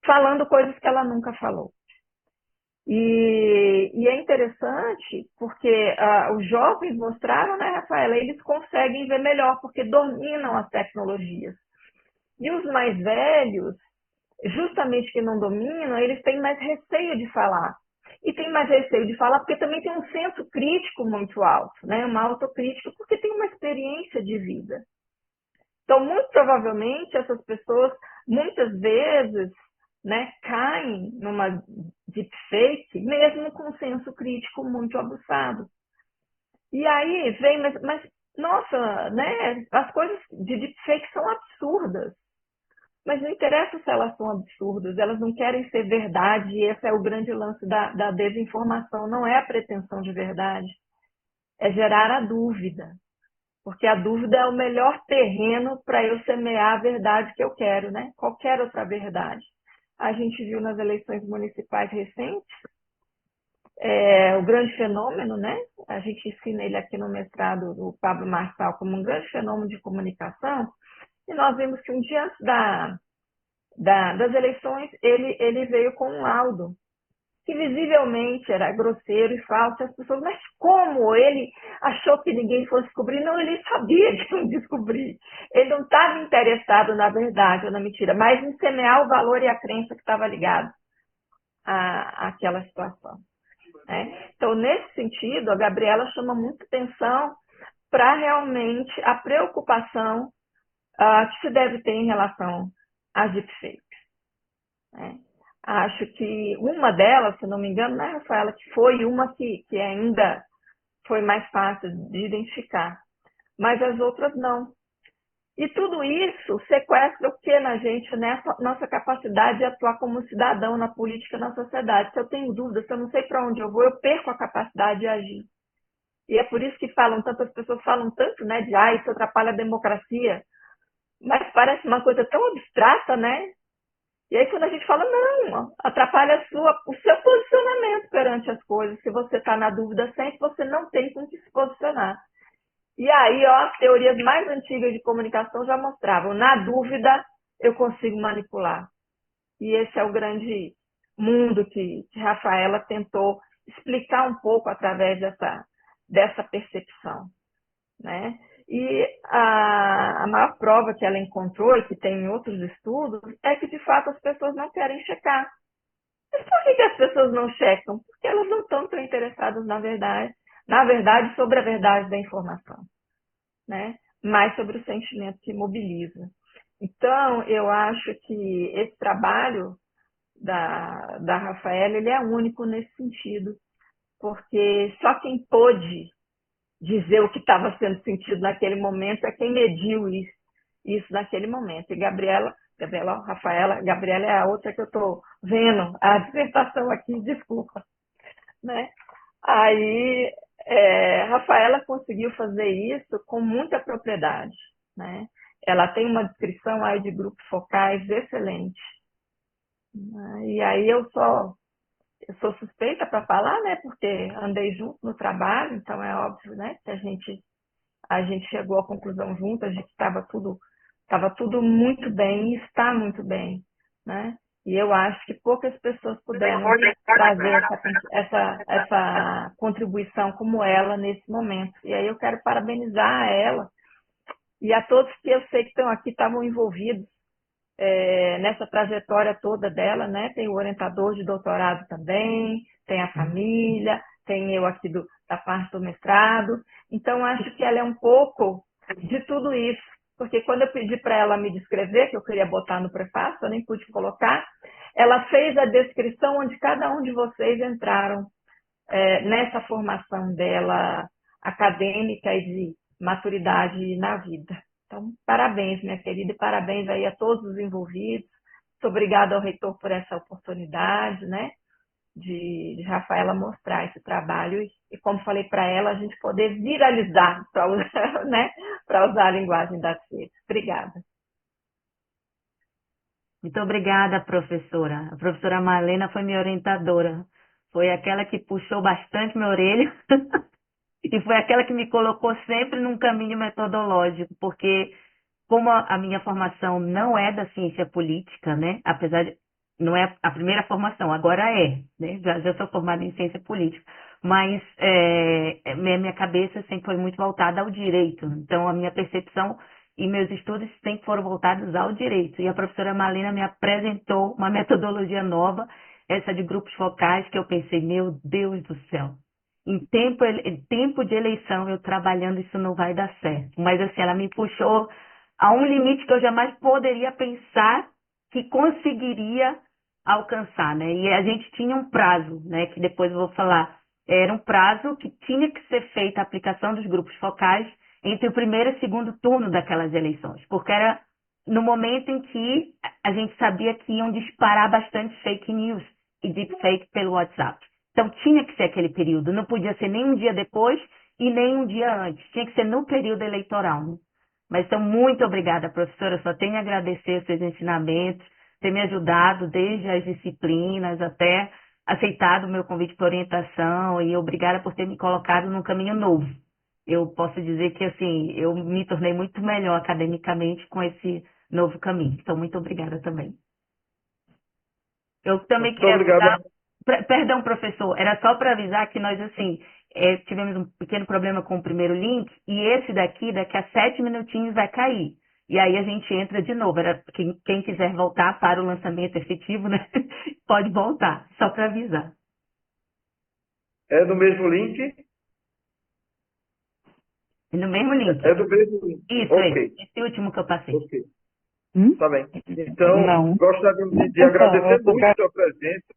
falando coisas que ela nunca falou. E é interessante porque os jovens mostraram, né, Rafaela, eles conseguem ver melhor porque dominam as tecnologias. E os mais velhos, justamente que não dominam, eles têm mais receio de falar. E tem mais receio de falar porque também tem um senso crítico muito alto, né? Uma autocrítica, porque tem uma experiência de vida. Então, muito provavelmente, essas pessoas, muitas vezes, né, caem numa deepfake, mesmo com um senso crítico muito aguçado. E aí vem, mas nossa, né, as coisas de deepfake são absurdas. Mas não interessa se elas são absurdas, elas não querem ser verdade, e esse é o grande lance da desinformação, não é a pretensão de verdade, é gerar a dúvida, porque a dúvida é o melhor terreno para eu semear a verdade que eu quero, né? Qualquer outra verdade. A gente viu nas eleições municipais recentes o grande fenômeno, né? A gente ensina ele aqui no mestrado do Pablo Marçal como um grande fenômeno de comunicação, e nós vimos que um dia antes das eleições, ele veio com um laudo, que visivelmente era grosseiro e falso. As pessoas, mas como? Ele achou que ninguém fosse descobrir? Não, ele sabia que não descobrir. Ele não estava interessado na verdade ou na mentira, mas em semear o valor e a crença que estava ligado àquela situação, né? Então, nesse sentido, a Gabriela chama muita atenção para realmente a preocupação que se deve ter em relação às deepfakes, né? Acho que uma delas, se não me engano, né, Rafaela, que foi uma que ainda foi mais fácil de identificar, mas as outras não. E tudo isso sequestra o que na gente, né? Nossa capacidade de atuar como cidadão na política, na sociedade. Se eu tenho dúvidas, se eu não sei para onde eu vou, eu perco a capacidade de agir. E é por isso que as pessoas falam tanto, né, de isso atrapalha a democracia, mas parece uma coisa tão abstrata, né? E aí quando a gente fala, não, atrapalha o seu posicionamento perante as coisas. Se você está na dúvida sempre, você não tem com que se posicionar. E aí, as teorias mais antigas de comunicação já mostravam, na dúvida, eu consigo manipular. E esse é o grande mundo que Rafaela tentou explicar um pouco através dessa percepção, né? E a maior prova que ela encontrou, e que tem em outros estudos, é que, de fato, as pessoas não querem checar. Mas por que as pessoas não checam? Porque elas não estão tão interessadas, na verdade, sobre a verdade da informação, né? Mas sobre o sentimento que mobiliza. Então, eu acho que esse trabalho da Rafaela, ele é único nesse sentido, porque só quem pôde dizer o que estava sendo sentido naquele momento é quem mediu isso naquele momento. E Gabriela, Rafaela, Gabriela é a outra que eu estou vendo, a dissertação aqui, desculpa, né? Aí, Rafaela conseguiu fazer isso com muita propriedade, né? Ela tem uma descrição aí de grupos focais excelente. E aí eu sou suspeita para falar, né? Porque andei junto no trabalho, então é óbvio, né? Que a gente chegou à conclusão juntas de que estava tudo muito bem e está muito bem, né? E eu acho que poucas pessoas puderam trazer essa contribuição como ela nesse momento. E aí eu quero parabenizar a ela e a todos que eu sei que estão aqui, estavam envolvidos, nessa trajetória toda dela, né? Tem o orientador de doutorado também, tem a família, tem eu aqui da parte do mestrado. Então, acho que ela é um pouco de tudo isso. Porque quando eu pedi para ela me descrever, que eu queria botar no prefácio, eu nem pude colocar, ela fez a descrição onde cada um de vocês entraram nessa formação dela acadêmica e de maturidade na vida. Então, parabéns, minha querida, e parabéns aí a todos os envolvidos. Muito obrigada ao reitor por essa oportunidade, né, de Rafaela mostrar esse trabalho e como falei para ela, a gente poder viralizar, para usar, né, para usar a linguagem das redes. Obrigada. Muito obrigada, professora. A professora Marlena foi minha orientadora. Foi aquela que puxou bastante minha orelha e foi aquela que me colocou sempre num caminho metodológico, porque como a minha formação não é da ciência política, né? Apesar de não é a primeira formação, agora é, né? Já sou formada em ciência política, mas minha cabeça sempre foi muito voltada ao direito. Então a minha percepção e meus estudos sempre foram voltados ao direito. E a professora Marlena me apresentou uma metodologia nova, essa de grupos focais, que eu pensei, meu Deus do céu. Em tempo de eleição, eu trabalhando, isso não vai dar certo. Mas assim, ela me puxou a um limite que eu jamais poderia pensar que conseguiria alcançar, né? E a gente tinha um prazo, né? Que depois eu vou falar. Era um prazo que tinha que ser feita a aplicação dos grupos focais entre o primeiro e o segundo turno daquelas eleições, porque era no momento em que a gente sabia que iam disparar bastante fake news e deepfake pelo WhatsApp. Então tinha que ser aquele período, não podia ser nem um dia depois e nem um dia antes, tinha que ser no período eleitoral, né? Mas então, muito obrigada, professora. Só tenho a agradecer os seus ensinamentos, ter me ajudado desde as disciplinas até aceitado o meu convite para orientação e obrigada por ter me colocado num caminho novo. Eu posso dizer que, assim, eu me tornei muito melhor academicamente com esse novo caminho. Então, muito obrigada também. Eu também Muito queria avisar, obrigado. perdão, professor, era só para avisar que nós, assim, tivemos um pequeno problema com o primeiro link e esse daqui, daqui a 7 minutinhos vai cair. E aí a gente entra de novo. Era quem quiser voltar para o lançamento efetivo, né? Pode voltar, só para avisar. É do mesmo link? No mesmo link. É do mesmo link. Isso, Ok, esse último que eu passei. ok. Tá bem. Então, Não. gostaríamos de Então, agradecer eu tô muito a presença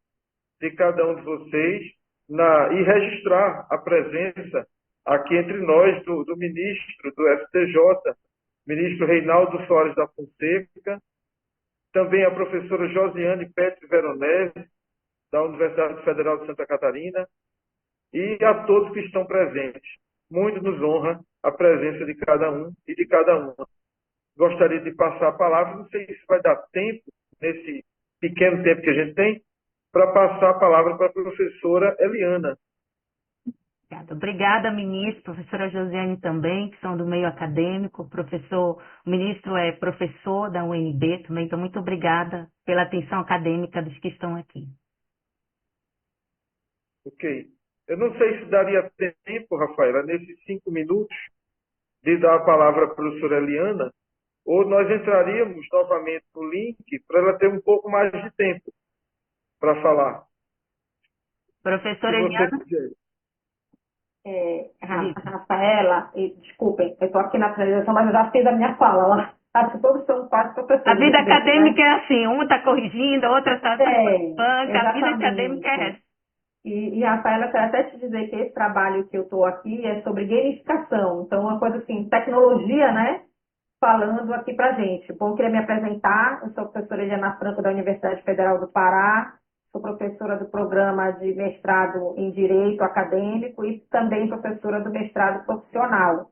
de cada um de vocês e registrar a presença aqui entre nós do ministro do STJ, ministro Reinaldo Soares da Fonseca, também a professora Josiane Petri Veronese, da Universidade Federal de Santa Catarina, e a todos que estão presentes. Muito nos honra a presença de cada um e de cada uma. Gostaria de passar a palavra, não sei se vai dar tempo, nesse pequeno tempo que a gente tem, para passar a palavra para a professora Eliana. Obrigada, ministro, professora Josiane também, que são do meio acadêmico, o ministro é professor da UNB também, então muito obrigada pela atenção acadêmica dos que estão aqui. Ok. Eu não sei se daria tempo, Rafaela, nesses 5 minutos, de dar a palavra à professora Eliana, ou nós entraríamos novamente no link para ela ter um pouco mais de tempo para falar. Professora Se você Eliana? quiser. Rafaela, desculpem, eu estou aqui na apresentação, mas eu já fiz a minha fala lá. Acho que todos são quase professores. A vida acadêmica é assim, um está corrigindo, a outra está participando, a vida acadêmica é essa. E Rafaela, eu quero até te dizer que esse trabalho que eu estou aqui é sobre gamificação. Então, uma coisa assim, tecnologia, né? Falando aqui para gente. Bom, eu queria me apresentar. Eu sou a professora Eliana Franco da Universidade Federal do Pará. Sou professora do programa de mestrado em Direito Acadêmico e também professora do mestrado profissional.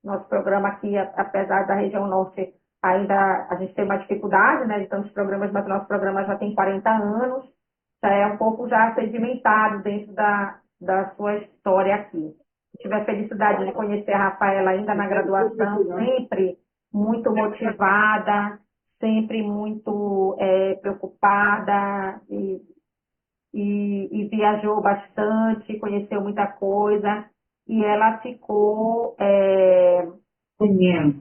Nosso programa aqui, apesar da região norte, ainda a gente tem uma dificuldade, né, de tantos programas, mas o nosso programa já tem 40 anos, já é um pouco já sedimentado dentro da sua história aqui. Tive a felicidade de conhecer a Rafaela ainda na graduação, sempre muito motivada, sempre muito preocupada e viajou bastante, conheceu muita coisa e ela ficou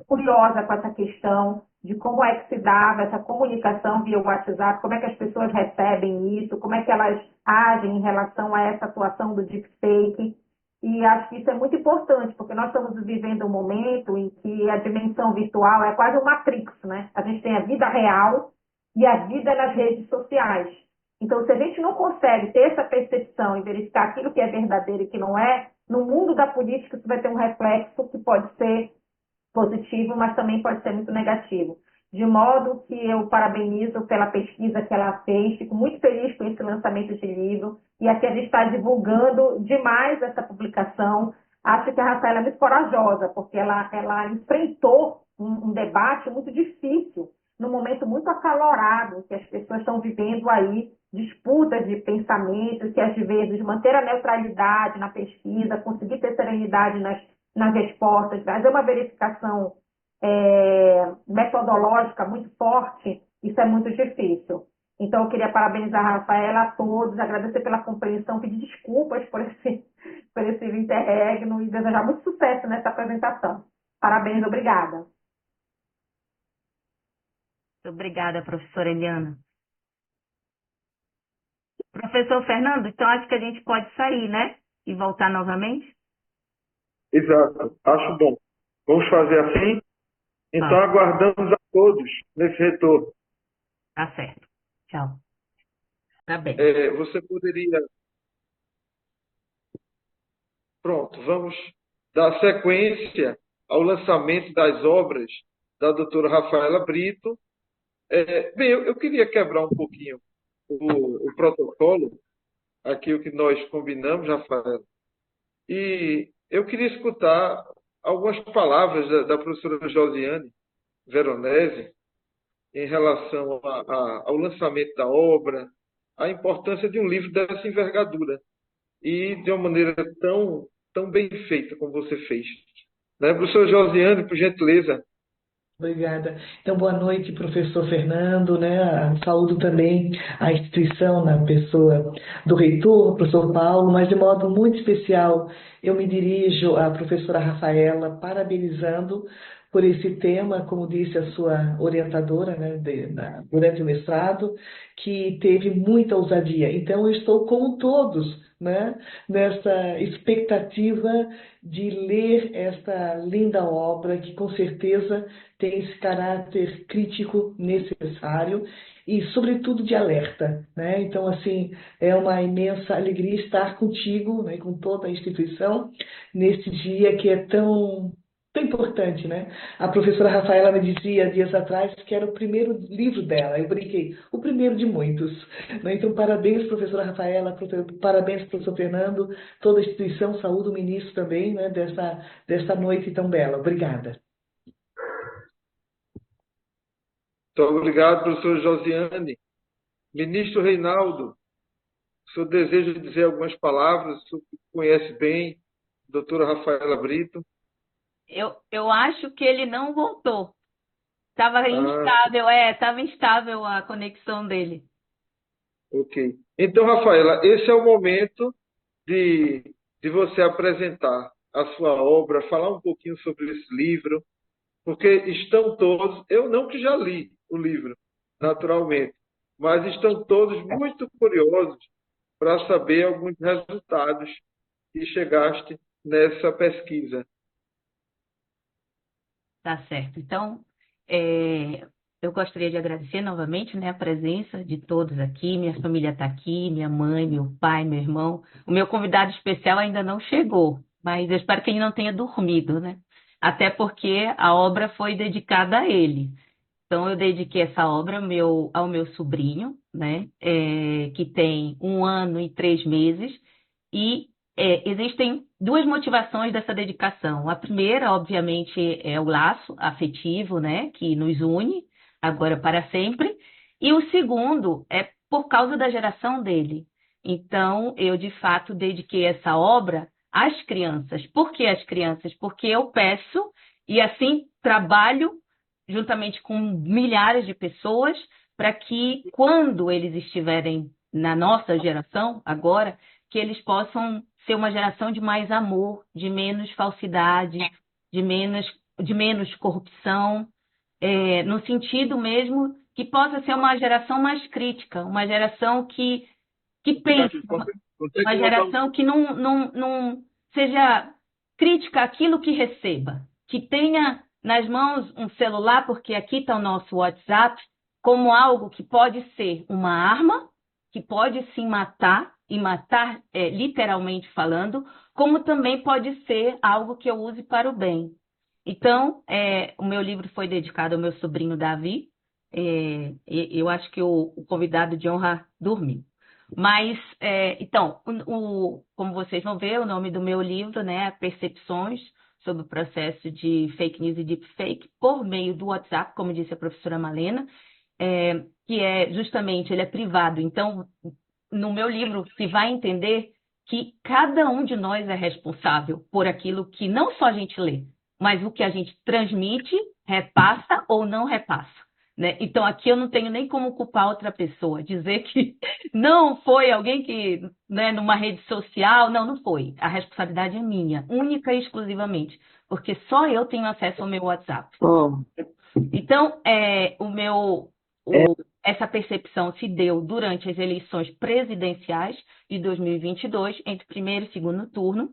curiosa com essa questão de como é que se dava essa comunicação via WhatsApp, como é que as pessoas recebem isso, como é que elas agem em relação a essa atuação do deepfake. E acho que isso é muito importante, porque nós estamos vivendo um momento em que a dimensão virtual é quase um matrix, né? A gente tem a vida real e a vida nas redes sociais. Então, se a gente não consegue ter essa percepção e verificar aquilo que é verdadeiro e que não é, no mundo da política isso vai ter um reflexo que pode ser positivo, mas também pode ser muito negativo. De modo que eu parabenizo pela pesquisa que ela fez, fico muito feliz com esse lançamento de livro, e aqui a gente está divulgando demais essa publicação. Acho que a Rafaela é muito corajosa, porque ela enfrentou um debate muito difícil, num momento muito acalorado, que as pessoas estão vivendo aí disputas de pensamento, que às vezes manter a neutralidade na pesquisa, conseguir ter serenidade nas respostas, fazer uma verificação metodológica muito forte, isso é muito difícil. Então, eu queria parabenizar a Rafaela, a todos, agradecer pela compreensão, pedir desculpas por esse interregno e desejar muito sucesso nessa apresentação. Parabéns, obrigada. Obrigada, professora Eliana. Professor Fernando, então acho que a gente pode sair, né? E voltar novamente? Exato, acho bom. Vamos fazer assim? Então, Tá. aguardamos a todos nesse retorno. Tá certo. Tchau. Tá bem. Você poderia... Pronto, vamos dar sequência ao lançamento das obras da doutora Rafaela Brito. Bem, eu queria quebrar um pouquinho o protocolo, aquilo que nós combinamos, Rafaela, e eu queria escutar algumas palavras da professora Josiane Veronese em relação ao lançamento da obra, a importância de um livro dessa envergadura e de uma maneira tão bem feita como você fez. Né? Professora Josiane, por gentileza. Obrigada. Então, boa noite, professor Fernando, né? Saúdo também a instituição na pessoa do reitor, professor Paulo, mas de modo muito especial eu me dirijo à professora Rafaela, parabenizando por esse tema, como disse a sua orientadora, né, durante o mestrado, que teve muita ousadia. Então, eu estou com todos, né, nessa expectativa de ler esta linda obra, que com certeza tem esse caráter crítico necessário e, sobretudo, de alerta, né? Então, assim, é uma imensa alegria estar contigo, né, com toda a instituição, nesse dia que é tão importante, né? A professora Rafaela me dizia dias atrás que era o primeiro livro dela. Eu brinquei, o primeiro de muitos, né? Então, parabéns, professora Rafaela, parabéns, professor Fernando, toda a instituição, saúde o ministro também, né, dessa noite tão bela. Obrigada. Muito obrigado, professora Josiane. Ministro Reinaldo, o senhor deseja dizer algumas palavras, o senhor conhece bem a doutora Rafaela Brito. Eu acho que ele não voltou. Estava instável a conexão dele. Ok. Então, Rafaela, esse é o momento de você apresentar a sua obra, falar um pouquinho sobre esse livro, porque estão todos, eu não que já li o livro, naturalmente, mas estão todos muito curiosos para saber alguns resultados que chegaste nessa pesquisa. Tá certo. Então, eu gostaria de agradecer novamente, né, a presença de todos aqui. Minha família está aqui, minha mãe, meu pai, meu irmão. O meu convidado especial ainda não chegou, mas eu espero que ele não tenha dormido, né? Até porque a obra foi dedicada a ele. Então, eu dediquei essa obra ao meu sobrinho, né, que tem 1 ano e 3 meses, e existem duas motivações dessa dedicação. A primeira, obviamente, é o laço afetivo, né, que nos une agora para sempre, e o segundo é por causa da geração dele. Então, eu, de fato, dediquei essa obra às crianças. Por que às crianças? Porque eu peço e, assim, trabalho juntamente com milhares de pessoas, para que, quando eles estiverem na nossa geração, agora, que eles possam ser uma geração de mais amor, de menos falsidade, de menos corrupção, no sentido mesmo que possa ser uma geração mais crítica, uma geração que pense, uma geração que não seja crítica àquilo que receba, que tenha nas mãos um celular, porque aqui está o nosso WhatsApp, como algo que pode ser uma arma, que pode sim matar, e matar literalmente falando, como também pode ser algo que eu use para o bem. Então, o meu livro foi dedicado ao meu sobrinho Davi. Eu acho que o convidado de honra dormiu. Mas, então, como vocês vão ver, o nome do meu livro, né, Percepções sobre o processo de fake news e deepfake por meio do WhatsApp, como disse a professora Malena, que justamente, ele é privado. Então, no meu livro, se vai entender que cada um de nós é responsável por aquilo que não só a gente lê, mas o que a gente transmite, repassa ou não repassa. Né? Então, aqui eu não tenho nem como culpar outra pessoa, dizer que não foi alguém que, né, numa rede social, não foi. A responsabilidade é minha, única e exclusivamente, porque só eu tenho acesso ao meu WhatsApp. Então, essa percepção se deu durante as eleições presidenciais de 2022, entre primeiro e segundo turno,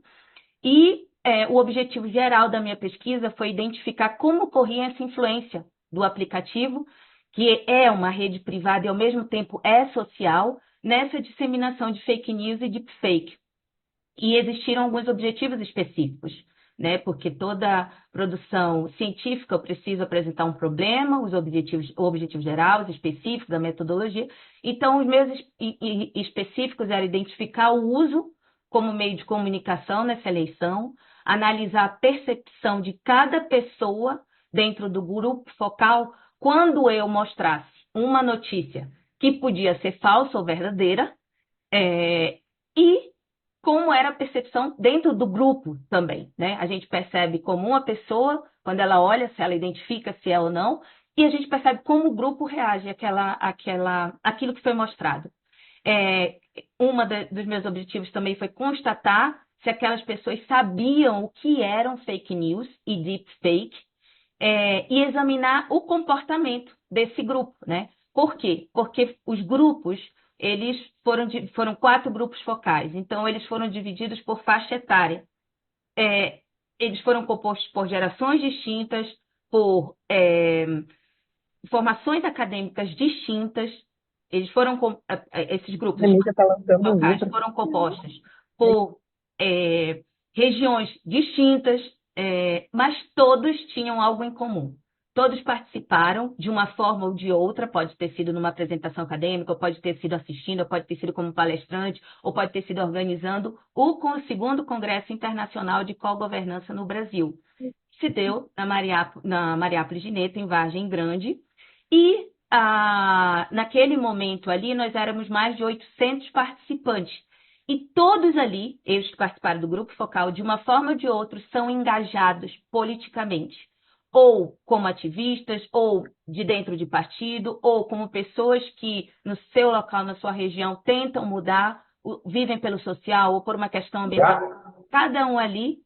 e o objetivo geral da minha pesquisa foi identificar como ocorria essa influência do aplicativo, que é uma rede privada e, ao mesmo tempo, é social, nessa disseminação de fake news e deepfake. E existiram alguns objetivos específicos, né? Porque toda produção científica precisa apresentar um problema, o objetivo geral, os específicos da metodologia. Então, os meus específicos eram identificar o uso como meio de comunicação nessa eleição, analisar a percepção de cada pessoa dentro do grupo focal quando eu mostrasse uma notícia que podia ser falsa ou verdadeira, e como era a percepção dentro do grupo também, né? A gente percebe como uma pessoa, quando ela olha, se ela identifica se é ou não, e a gente percebe como o grupo reage àquilo que foi mostrado. Dos meus objetivos também foi constatar se aquelas pessoas sabiam o que eram fake news e deepfake, e examinar o comportamento desse grupo, né? Por quê? Porque os grupos, eles foram 4 grupos focais, então eles foram divididos por faixa etária. Eles foram compostos por gerações distintas, por formações acadêmicas distintas. Esses grupos focais foram compostos por regiões distintas, mas todos tinham algo em comum. Todos participaram de uma forma ou de outra, pode ter sido numa apresentação acadêmica, ou pode ter sido assistindo, ou pode ter sido como palestrante, ou pode ter sido organizando o segundo Congresso Internacional de Cogovernança no Brasil. Se deu na Mariápolis de Neto, em Vargem Grande, e naquele momento ali nós éramos mais de 800 participantes. E todos ali, eles que participaram do grupo focal, de uma forma ou de outra, são engajados politicamente, ou como ativistas, ou de dentro de partido, ou como pessoas que no seu local, na sua região, tentam mudar, vivem pelo social ou por uma questão ambiental. Cada um ali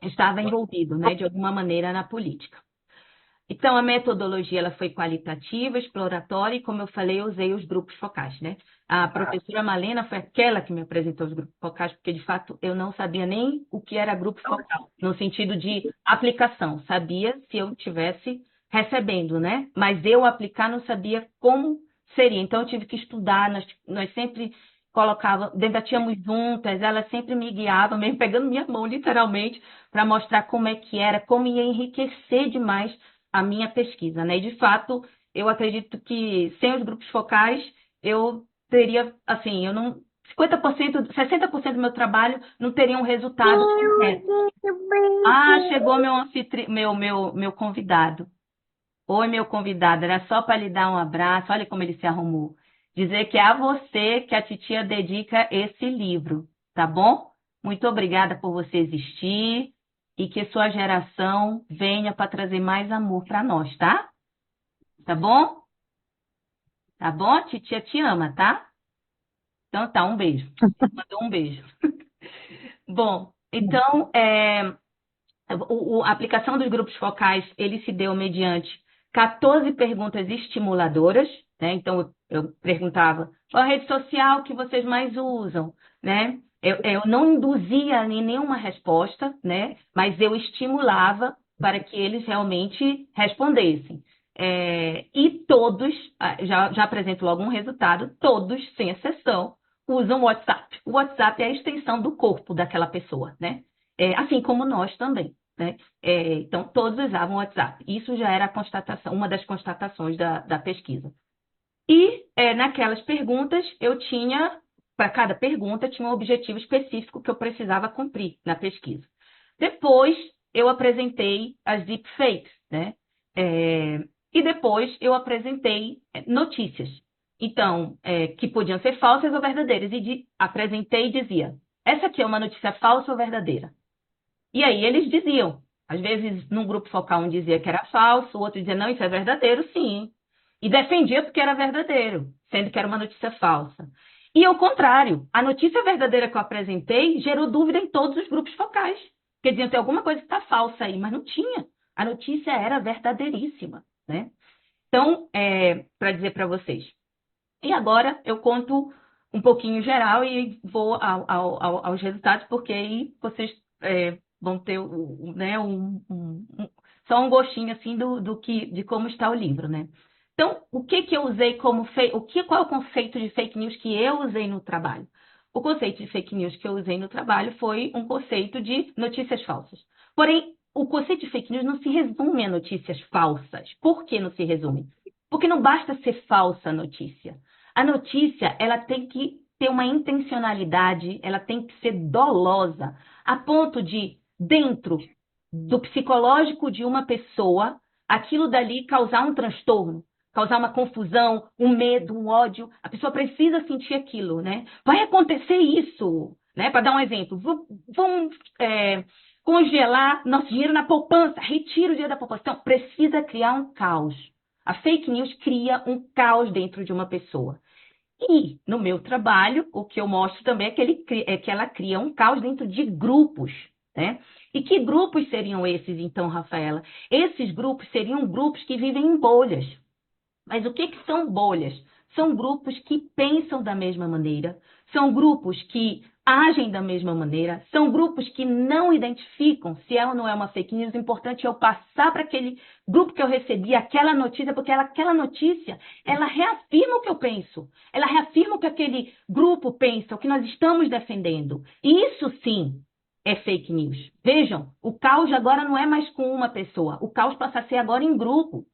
estava envolvido, né, de alguma maneira na política. Então, a metodologia ela foi qualitativa, exploratória, e, como eu falei, eu usei os grupos focais, né? A professora Malena foi aquela que me apresentou os grupos focais, porque, de fato, eu não sabia nem o que era grupo focal, no sentido de aplicação. Sabia se eu estivesse recebendo, né? Mas eu aplicar não sabia como seria. Então, eu tive que estudar, nós sempre debatíamos juntas, ela sempre me guiava, mesmo pegando minha mão, literalmente, para mostrar como é que era, como ia enriquecer demais a minha pesquisa, né? E, de fato, eu acredito que sem os grupos focais, eu teria, assim, 60% do meu trabalho não teria um resultado concreto. Chegou meu convidado. Oi, meu convidado, era só para lhe dar um abraço, olha como ele se arrumou. Dizer que é a você que a titia dedica esse livro, tá bom? Muito obrigada por você existir e que sua geração venha para trazer mais amor para nós, tá? Tá bom? Tá bom? Titia te ama, tá? Então tá, um beijo. Mandou um beijo. Bom, Então, a aplicação dos grupos focais, ele se deu mediante 14 perguntas estimuladoras, né? Então, eu perguntava, qual a rede social que vocês mais usam, né? Eu não induzia em nenhuma resposta, né? Mas eu estimulava para que eles realmente respondessem. E todos, já apresento logo um resultado, todos, sem exceção, usam o WhatsApp. O WhatsApp é a extensão do corpo daquela pessoa, né? Assim como nós também, né? Então, todos usavam o WhatsApp. Isso já era a constatação, uma das constatações da pesquisa. E naquelas perguntas, eu tinha, para cada pergunta, tinha um objetivo específico que eu precisava cumprir na pesquisa. Depois, eu apresentei as deepfakes, né? E depois eu apresentei notícias. Então, que podiam ser falsas ou verdadeiras. E apresentei e dizia, essa aqui é uma notícia falsa ou verdadeira? E aí eles diziam, às vezes num grupo focal um dizia que era falso, o outro dizia, não, isso é verdadeiro, sim. E defendia porque era verdadeiro, sendo que era uma notícia falsa. E ao contrário, a notícia verdadeira que eu apresentei gerou dúvida em todos os grupos focais. Porque diziam, tem alguma coisa que está falsa aí, mas não tinha. A notícia era verdadeiríssima, né? Então, para dizer para vocês. E agora eu conto um pouquinho geral e vou aos resultados, porque aí vocês vão ter né, só um gostinho assim de como está o livro, né? Então, o que eu usei como qual é o conceito de fake news que eu usei no trabalho? O conceito de fake news que eu usei no trabalho foi um conceito de notícias falsas. Porém, o conceito de fake news não se resume a notícias falsas. Por que não se resume? Porque não basta ser falsa a notícia. A notícia, ela tem que ter uma intencionalidade, ela tem que ser dolosa, a ponto de, dentro do psicológico de uma pessoa, aquilo dali causar um transtorno, causar uma confusão, um medo, um ódio. A pessoa precisa sentir aquilo, né? Vai acontecer isso, né? Para dar um exemplo, vamos congelar nosso dinheiro na poupança, retira o dinheiro da poupança. Então, precisa criar um caos. A fake news cria um caos dentro de uma pessoa. E no meu trabalho, o que eu mostro também é que ela cria um caos dentro de grupos, né? E que grupos seriam esses, então, Rafaela? Esses grupos seriam grupos que vivem em bolhas. Mas o que são bolhas? São grupos que pensam da mesma maneira, são grupos que agem da mesma maneira, são grupos que não identificam se é ou não é uma fake news. O importante é eu passar para aquele grupo que eu recebi aquela notícia, porque aquela notícia, ela reafirma o que eu penso, ela reafirma o que aquele grupo pensa, o que nós estamos defendendo. E isso sim é fake news. Vejam, o caos agora não é mais com uma pessoa, o caos passa a ser agora em grupo.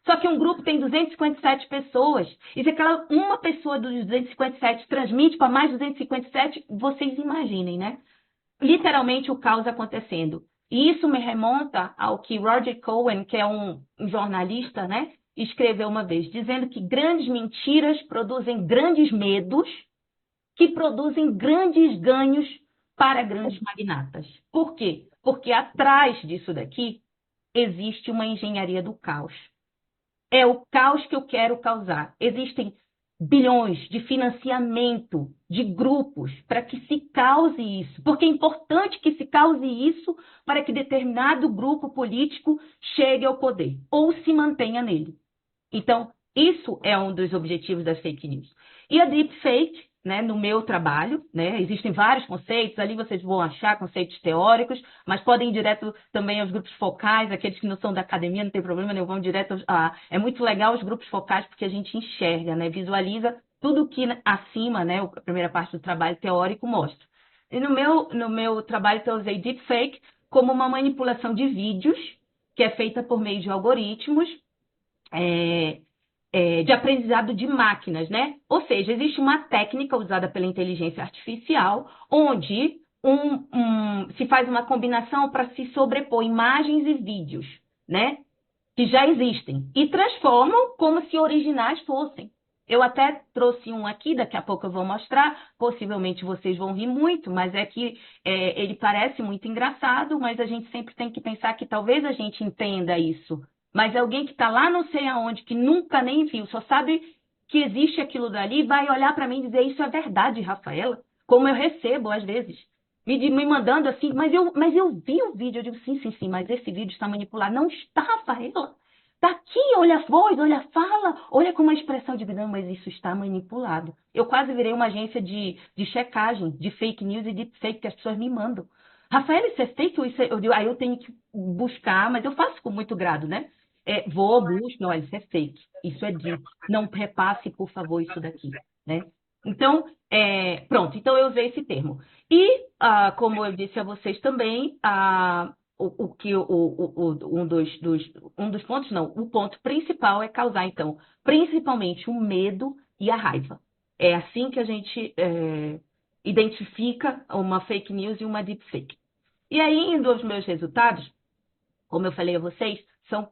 Só que um grupo tem 257 pessoas. E se aquela uma pessoa dos 257 transmite para mais 257, vocês imaginem, né? Literalmente o caos acontecendo. E isso me remonta ao que Roger Cohen, que é um jornalista, né, escreveu uma vez, dizendo que grandes mentiras produzem grandes medos, que produzem grandes ganhos para grandes magnatas. Por quê? Porque atrás disso daqui existe uma engenharia do caos. É o caos que eu quero causar. Existem bilhões de financiamento de grupos para que se cause isso. Porque é importante que se cause isso para que determinado grupo político chegue ao poder ou se mantenha nele. Então, isso é um dos objetivos das fake news. E a deepfake, né, no meu trabalho, né, existem vários conceitos, ali vocês vão achar conceitos teóricos, mas podem ir direto também aos grupos focais, aqueles que não são da academia, não tem problema nenhum, vão direto é muito legal os grupos focais porque a gente enxerga, né, visualiza tudo que acima, né, a primeira parte do trabalho teórico mostra. E no meu trabalho eu usei deepfake como uma manipulação de vídeos que é feita por meio de algoritmos, de aprendizado de máquinas, né? Ou seja, existe uma técnica usada pela inteligência artificial onde se faz uma combinação para se sobrepor imagens e vídeos, né? Que já existem e transformam como se originais fossem. Eu até trouxe um aqui, daqui a pouco eu vou mostrar, possivelmente vocês vão rir muito, mas é que ele parece muito engraçado, mas a gente sempre tem que pensar que talvez a gente entenda isso. Mas alguém que está lá não sei aonde, que nunca nem viu, só sabe que existe aquilo dali, vai olhar para mim e dizer, isso é verdade, Rafaela, como eu recebo às vezes. me mandando assim, mas eu vi o vídeo, eu digo, sim, mas esse vídeo está manipulado. Não está, Rafaela. Está aqui, olha a voz, olha a fala, olha como a expressão de não, mas isso está manipulado. Eu quase virei uma agência de checagem, de fake news e de fake que as pessoas me mandam. Rafaela, isso é fake? Ou isso é... Aí eu tenho que buscar, mas eu faço com muito grado, né? Busco, não, isso é fake, isso é dito. Não repasse, por favor, isso daqui, né? Então, pronto, então eu usei esse termo. E, como eu disse a vocês também, o ponto principal é causar, então, principalmente o medo e a raiva. É assim que a gente identifica uma fake news e uma deepfake. E aí, indo aos meus resultados, como eu falei a vocês, foram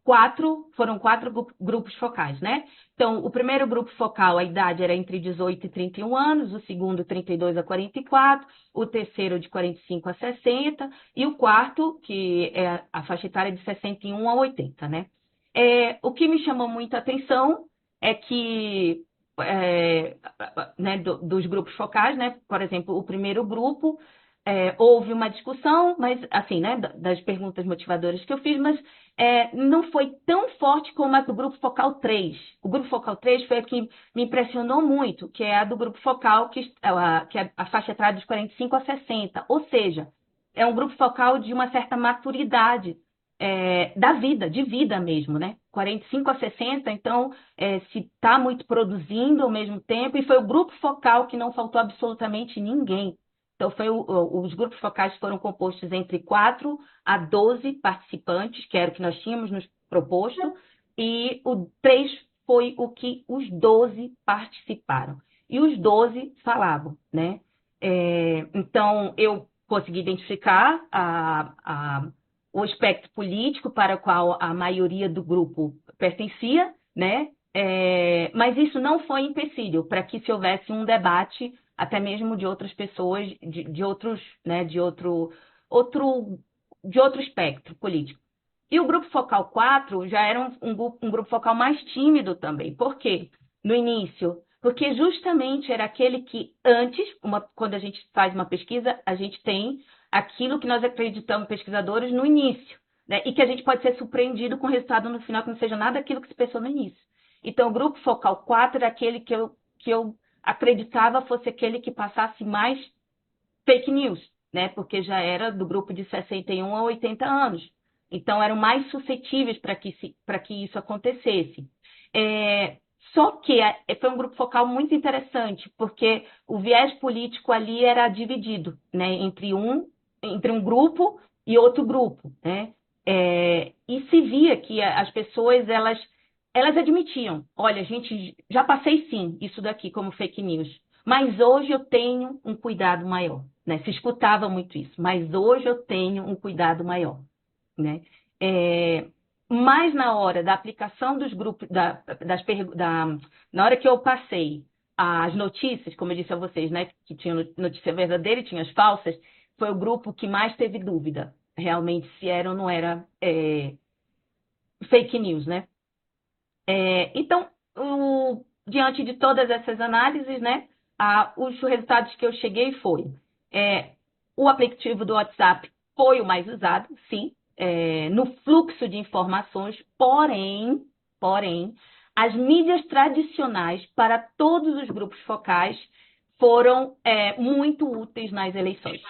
quatro grupos focais, né? Então, o primeiro grupo focal, a idade era entre 18 e 31 anos, o segundo, 32 a 44, o terceiro, de 45 a 60, e o quarto, que é a faixa etária de 61 a 80, né? O que me chamou muita atenção é que, né, dos grupos focais, né? Por exemplo, o primeiro grupo, houve uma discussão, mas assim, né, das perguntas motivadoras que eu fiz, mas não foi tão forte como a do grupo focal 3. O grupo focal 3 foi a que me impressionou muito, que é a do grupo focal, que é a faixa etária dos 45 a 60. Ou seja, é um grupo focal de uma certa maturidade da vida, de vida mesmo, né? 45 a 60, então, se está muito produzindo ao mesmo tempo, e foi o grupo focal que não faltou absolutamente ninguém. Então, os grupos focais foram compostos entre 4 a 12 participantes, que era o que nós tínhamos nos proposto, e o 3 foi o que os 12 participaram. E os 12 falavam, né? Então, eu consegui identificar o espectro político para o qual a maioria do grupo pertencia, né? Mas isso não foi empecilho para que se houvesse um debate até mesmo de outras pessoas, de outro espectro político. E o grupo focal 4 já era um grupo focal mais tímido também. Por quê? No início, porque justamente era aquele que antes, quando a gente faz uma pesquisa, a gente tem aquilo que nós acreditamos, pesquisadores, no início, né? E que a gente pode ser surpreendido com o resultado no final que não seja nada daquilo que se pensou no início. Então, o grupo focal 4 era aquele que eu acreditava fosse aquele que passasse mais fake news, né? Porque já era do grupo de 61 a 80 anos. Então, eram mais suscetíveis para que isso acontecesse. Só que foi um grupo focal muito interessante, porque o viés político ali era dividido, né? Entre um grupo e outro grupo, né? E se via que as pessoas, elas admitiam, olha, gente, já passei sim isso daqui como fake news, mas hoje eu tenho um cuidado maior, né? Se escutava muito isso, mas hoje eu tenho um cuidado maior, né? Mas na hora da aplicação dos grupos, na hora que eu passei as notícias, como eu disse a vocês, né, que tinha notícia verdadeira e tinha as falsas, foi o grupo que mais teve dúvida, realmente, se era ou não era fake news, né? Então, diante de todas essas análises, né, os resultados que eu cheguei foi o aplicativo do WhatsApp foi o mais usado, sim, no fluxo de informações, porém, as mídias tradicionais para todos os grupos focais foram muito úteis nas eleições.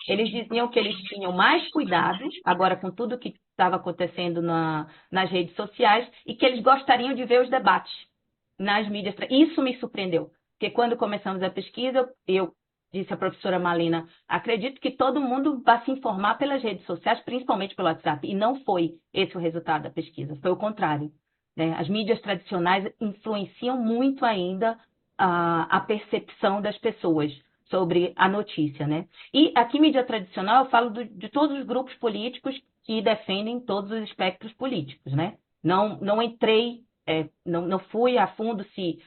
Eles diziam que eles tinham mais cuidado, agora com tudo que estava acontecendo nas redes sociais, e que eles gostariam de ver os debates nas mídias. Isso me surpreendeu, porque quando começamos a pesquisa, eu disse à professora Malina, acredito que todo mundo vai se informar pelas redes sociais, principalmente pelo WhatsApp, e não foi esse o resultado da pesquisa, foi o contrário, né? As mídias tradicionais influenciam muito ainda a percepção das pessoas sobre a notícia, né? E aqui, mídia tradicional, eu falo de todos os grupos políticos que defendem todos os espectros políticos, né? Não entrei, não fui a fundo se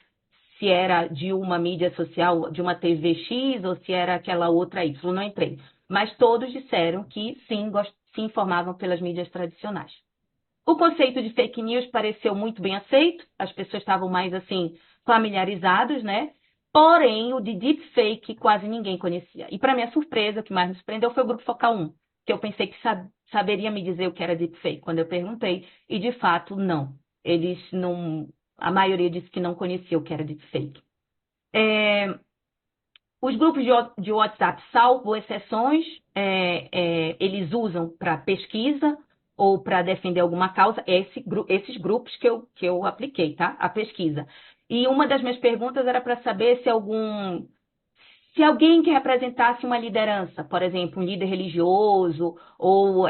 era de uma mídia social, de uma TV X, ou se era aquela outra Y, não entrei. Mas todos disseram que sim, se informavam pelas mídias tradicionais. O conceito de fake news pareceu muito bem aceito, as pessoas estavam mais, assim, familiarizadas, né? Porém, o de deepfake quase ninguém conhecia. E, para minha surpresa, o que mais me surpreendeu foi o Grupo Focal 1, que eu pensei que saberia me dizer o que era deepfake quando eu perguntei, e de fato, não. Eles não. A maioria disse que não conhecia o que era deepfake. Os grupos de WhatsApp, salvo exceções, eles usam para pesquisa ou para defender alguma causa, esses grupos que eu apliquei, tá? A pesquisa. E uma das minhas perguntas era para saber se alguém que representasse uma liderança, por exemplo, um líder religioso ou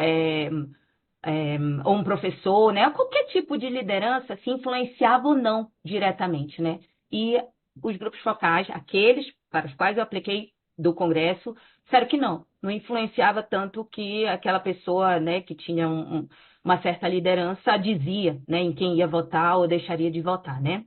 um professor, né? Qualquer tipo de liderança se influenciava ou não diretamente, né? E os grupos focais, aqueles para os quais eu apliquei do Congresso, disseram que não influenciava tanto que aquela pessoa, né, que tinha uma certa liderança dizia, né, em quem ia votar ou deixaria de votar, né?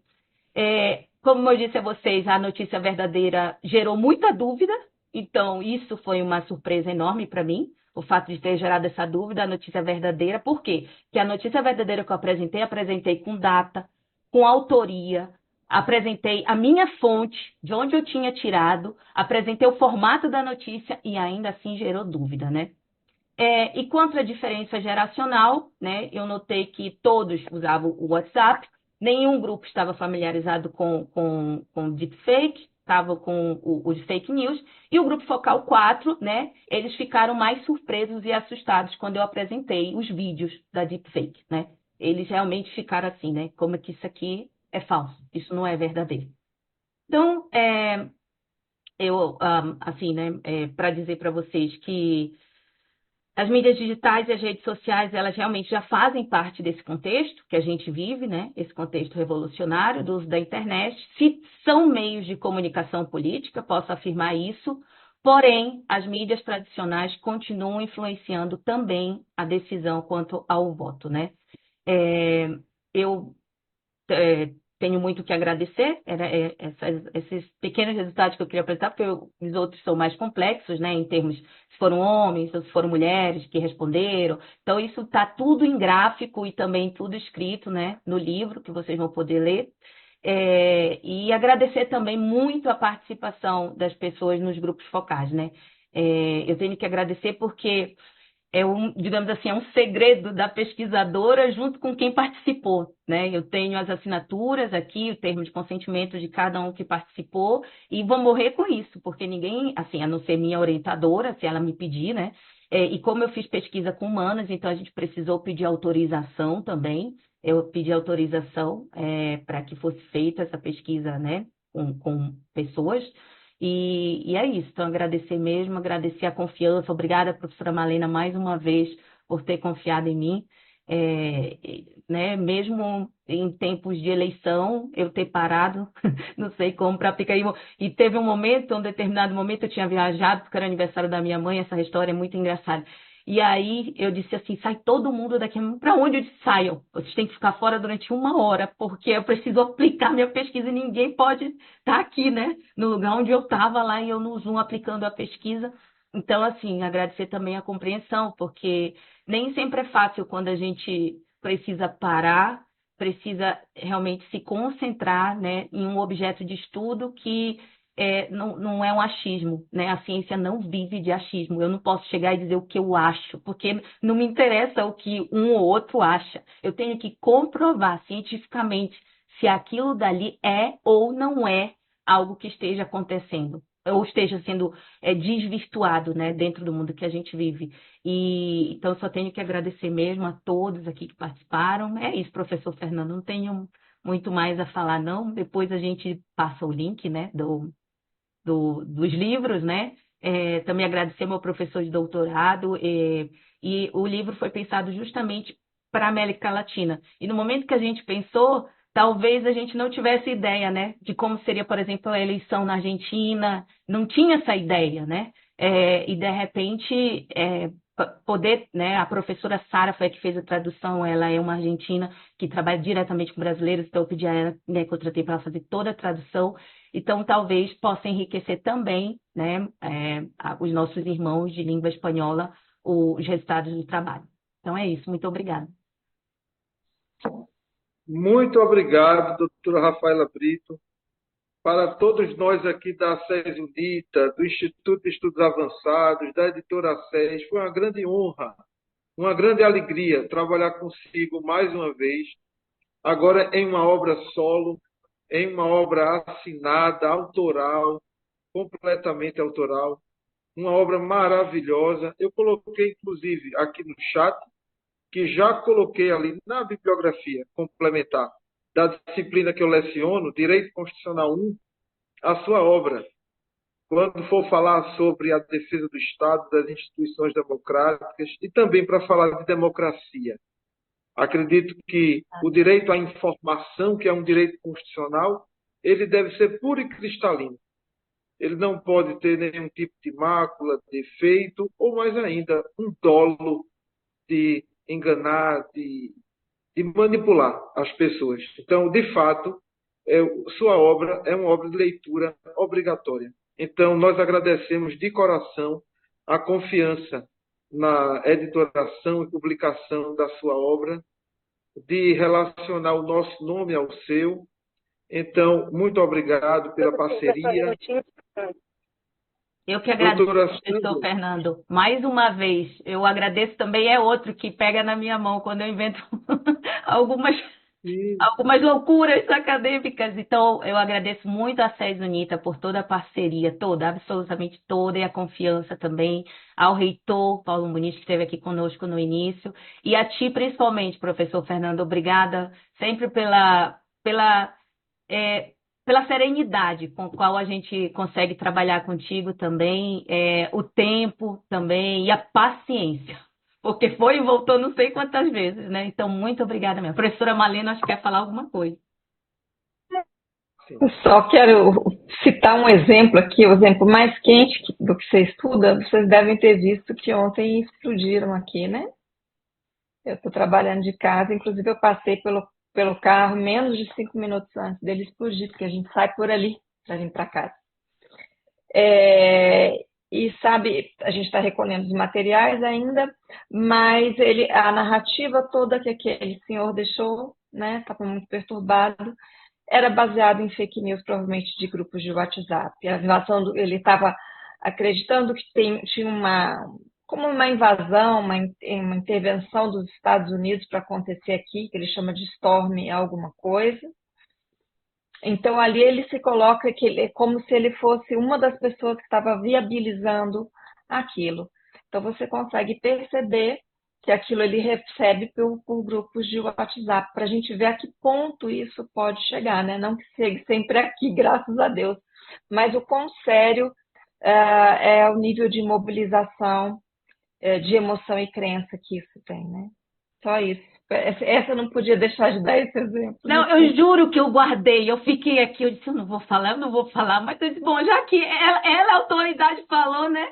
Como eu disse a vocês, a notícia verdadeira gerou muita dúvida, então isso foi uma surpresa enorme para mim, o fato de ter gerado essa dúvida, a notícia verdadeira. Por quê? Porque a notícia verdadeira que eu apresentei com data, com autoria, apresentei a minha fonte, de onde eu tinha tirado, apresentei o formato da notícia e ainda assim gerou dúvida, né? E quanto à diferença geracional, né, eu notei que todos usavam o WhatsApp, nenhum grupo estava familiarizado com deepfake, estava com os fake news, e o grupo Focal 4, né, eles ficaram mais surpresos e assustados quando eu apresentei os vídeos da deepfake, né? Eles realmente ficaram assim, né? Como é que isso aqui é falso, isso não é verdadeiro. Então, assim, né, para dizer para vocês que as mídias digitais e as redes sociais, elas realmente já fazem parte desse contexto que a gente vive, né? Esse contexto revolucionário do uso da internet. Se são meios de comunicação política, posso afirmar isso, porém, as mídias tradicionais continuam influenciando também a decisão quanto ao voto, né? Eu tenho muito que agradecer, esses pequenos resultados que eu queria apresentar, porque os outros são mais complexos, né, em termos se foram homens ou se foram mulheres que responderam. Então, isso está tudo em gráfico e também tudo escrito, né, no livro que vocês vão poder ler. E agradecer também muito a participação das pessoas nos grupos focais, né? Eu tenho que agradecer porque digamos assim, é um segredo da pesquisadora junto com quem participou, né? Eu tenho as assinaturas aqui, o termo de consentimento de cada um que participou, e vou morrer com isso, porque ninguém, assim, a não ser minha orientadora, se ela me pedir, né? E como eu fiz pesquisa com humanas, então a gente precisou pedir autorização também. Eu pedi autorização para que fosse feita essa pesquisa, né? Com pessoas. E é isso, então agradecer mesmo, agradecer a confiança, obrigada, professora Malena, mais uma vez, por ter confiado em mim, né, mesmo em tempos de eleição, eu ter parado, não sei como, para aplicar, e teve um determinado momento, eu tinha viajado, porque era aniversário da minha mãe, essa história é muito engraçada, e aí eu disse assim, sai todo mundo daqui. Para onde? Eu disse, saiam. Vocês têm que ficar fora durante 1 hora, porque eu preciso aplicar minha pesquisa e ninguém pode estar aqui, né? No lugar onde eu estava lá e eu no Zoom aplicando a pesquisa. Então, assim, agradecer também a compreensão, porque nem sempre é fácil quando a gente precisa parar, precisa realmente se concentrar, né, em um objeto de estudo que não é um achismo, né? A ciência não vive de achismo. Eu não posso chegar e dizer o que eu acho, porque não me interessa o que um ou outro acha. Eu tenho que comprovar cientificamente se aquilo dali é ou não é algo que esteja acontecendo, ou esteja sendo desvirtuado, né, dentro do mundo que a gente vive. E então eu só tenho que agradecer mesmo a todos aqui que participaram. É isso, professor Fernando, não tenho muito mais a falar, não. Depois a gente passa o link, né, dos livros, né? Também agradecer meu professor de doutorado, e o livro foi pensado justamente para a América Latina. E no momento que a gente pensou, talvez a gente não tivesse ideia, né, de como seria, por exemplo, a eleição na Argentina, não tinha essa ideia, né? E de repente poder, né? A professora Sara foi a que fez a tradução, ela é uma argentina que trabalha diretamente com brasileiros, então eu pedi a ela, né, contratei para ela fazer toda a tradução. Então, talvez possa enriquecer também, né, os nossos irmãos de língua espanhola, os resultados do trabalho. Então, é isso. Muito obrigada. Muito obrigado, doutora Rafaela Brito. para todos nós aqui da SES UNITA, do Instituto de Estudos Avançados, da editora SES. Foi uma grande honra, uma grande alegria trabalhar consigo mais uma vez, agora em uma obra solo, em uma obra assinada, autoral, completamente autoral, uma obra maravilhosa. Eu coloquei, inclusive, aqui no chat, que já coloquei ali na bibliografia complementar da disciplina que eu leciono, Direito Constitucional 1, a sua obra. Quando for falar sobre a defesa do Estado, das instituições democráticas e também para falar de democracia. Acredito que o direito à informação, que é um direito constitucional, ele deve ser puro e cristalino. Ele não pode ter nenhum tipo de mácula, defeito, ou mais ainda, um dolo de enganar, de manipular as pessoas. Então, de fato, sua obra é uma obra de leitura obrigatória. Então, nós agradecemos de coração a confiança na editoração e publicação da sua obra, de relacionar o nosso nome ao seu. Então, muito obrigado pela parceria. Eu que agradeço, Doutora professor Sandra, Fernando. Mais uma vez, eu agradeço também, é outro que pega na minha mão quando eu invento algumas loucuras acadêmicas. Então, eu agradeço muito a SES UNITA por toda a parceria, toda, absolutamente toda, e a confiança também ao reitor Paulo Muniz, que esteve aqui conosco no início, e a ti principalmente, professor Fernando. Obrigada sempre pela serenidade com a qual a gente consegue trabalhar contigo também, o tempo também e a paciência. Porque foi e voltou não sei quantas vezes, né? Então, muito obrigada mesmo. Professora Malena, acho que quer falar alguma coisa. Eu só quero citar um exemplo aqui, o exemplo mais quente do que você estuda. Vocês devem ter visto que ontem explodiram aqui, né? Eu estou trabalhando de casa, inclusive eu passei pelo carro menos de 5 minutos antes dele explodir, porque a gente sai por ali para vir para casa. E sabe, a gente está recolhendo os materiais ainda, mas a narrativa toda que aquele senhor deixou, né, estava muito perturbado, era baseado em fake news, provavelmente de grupos de WhatsApp. Ele estava acreditando que tinha como uma invasão, uma intervenção dos Estados Unidos para acontecer aqui, que ele chama de storm alguma coisa. Então, ali ele se coloca como se ele fosse uma das pessoas que estava viabilizando aquilo. Então, você consegue perceber que aquilo ele recebe por grupos de WhatsApp, para a gente ver a que ponto isso pode chegar, né? Não que seja sempre aqui, graças a Deus, mas o quão sério é o nível de mobilização, de emoção e crença que isso tem, né? Só isso. Essa eu não podia deixar de dar esse exemplo. Não, eu juro que eu guardei, eu fiquei aqui, eu disse, eu não vou falar, mas eu disse, bom, já que ela a autoridade falou, né?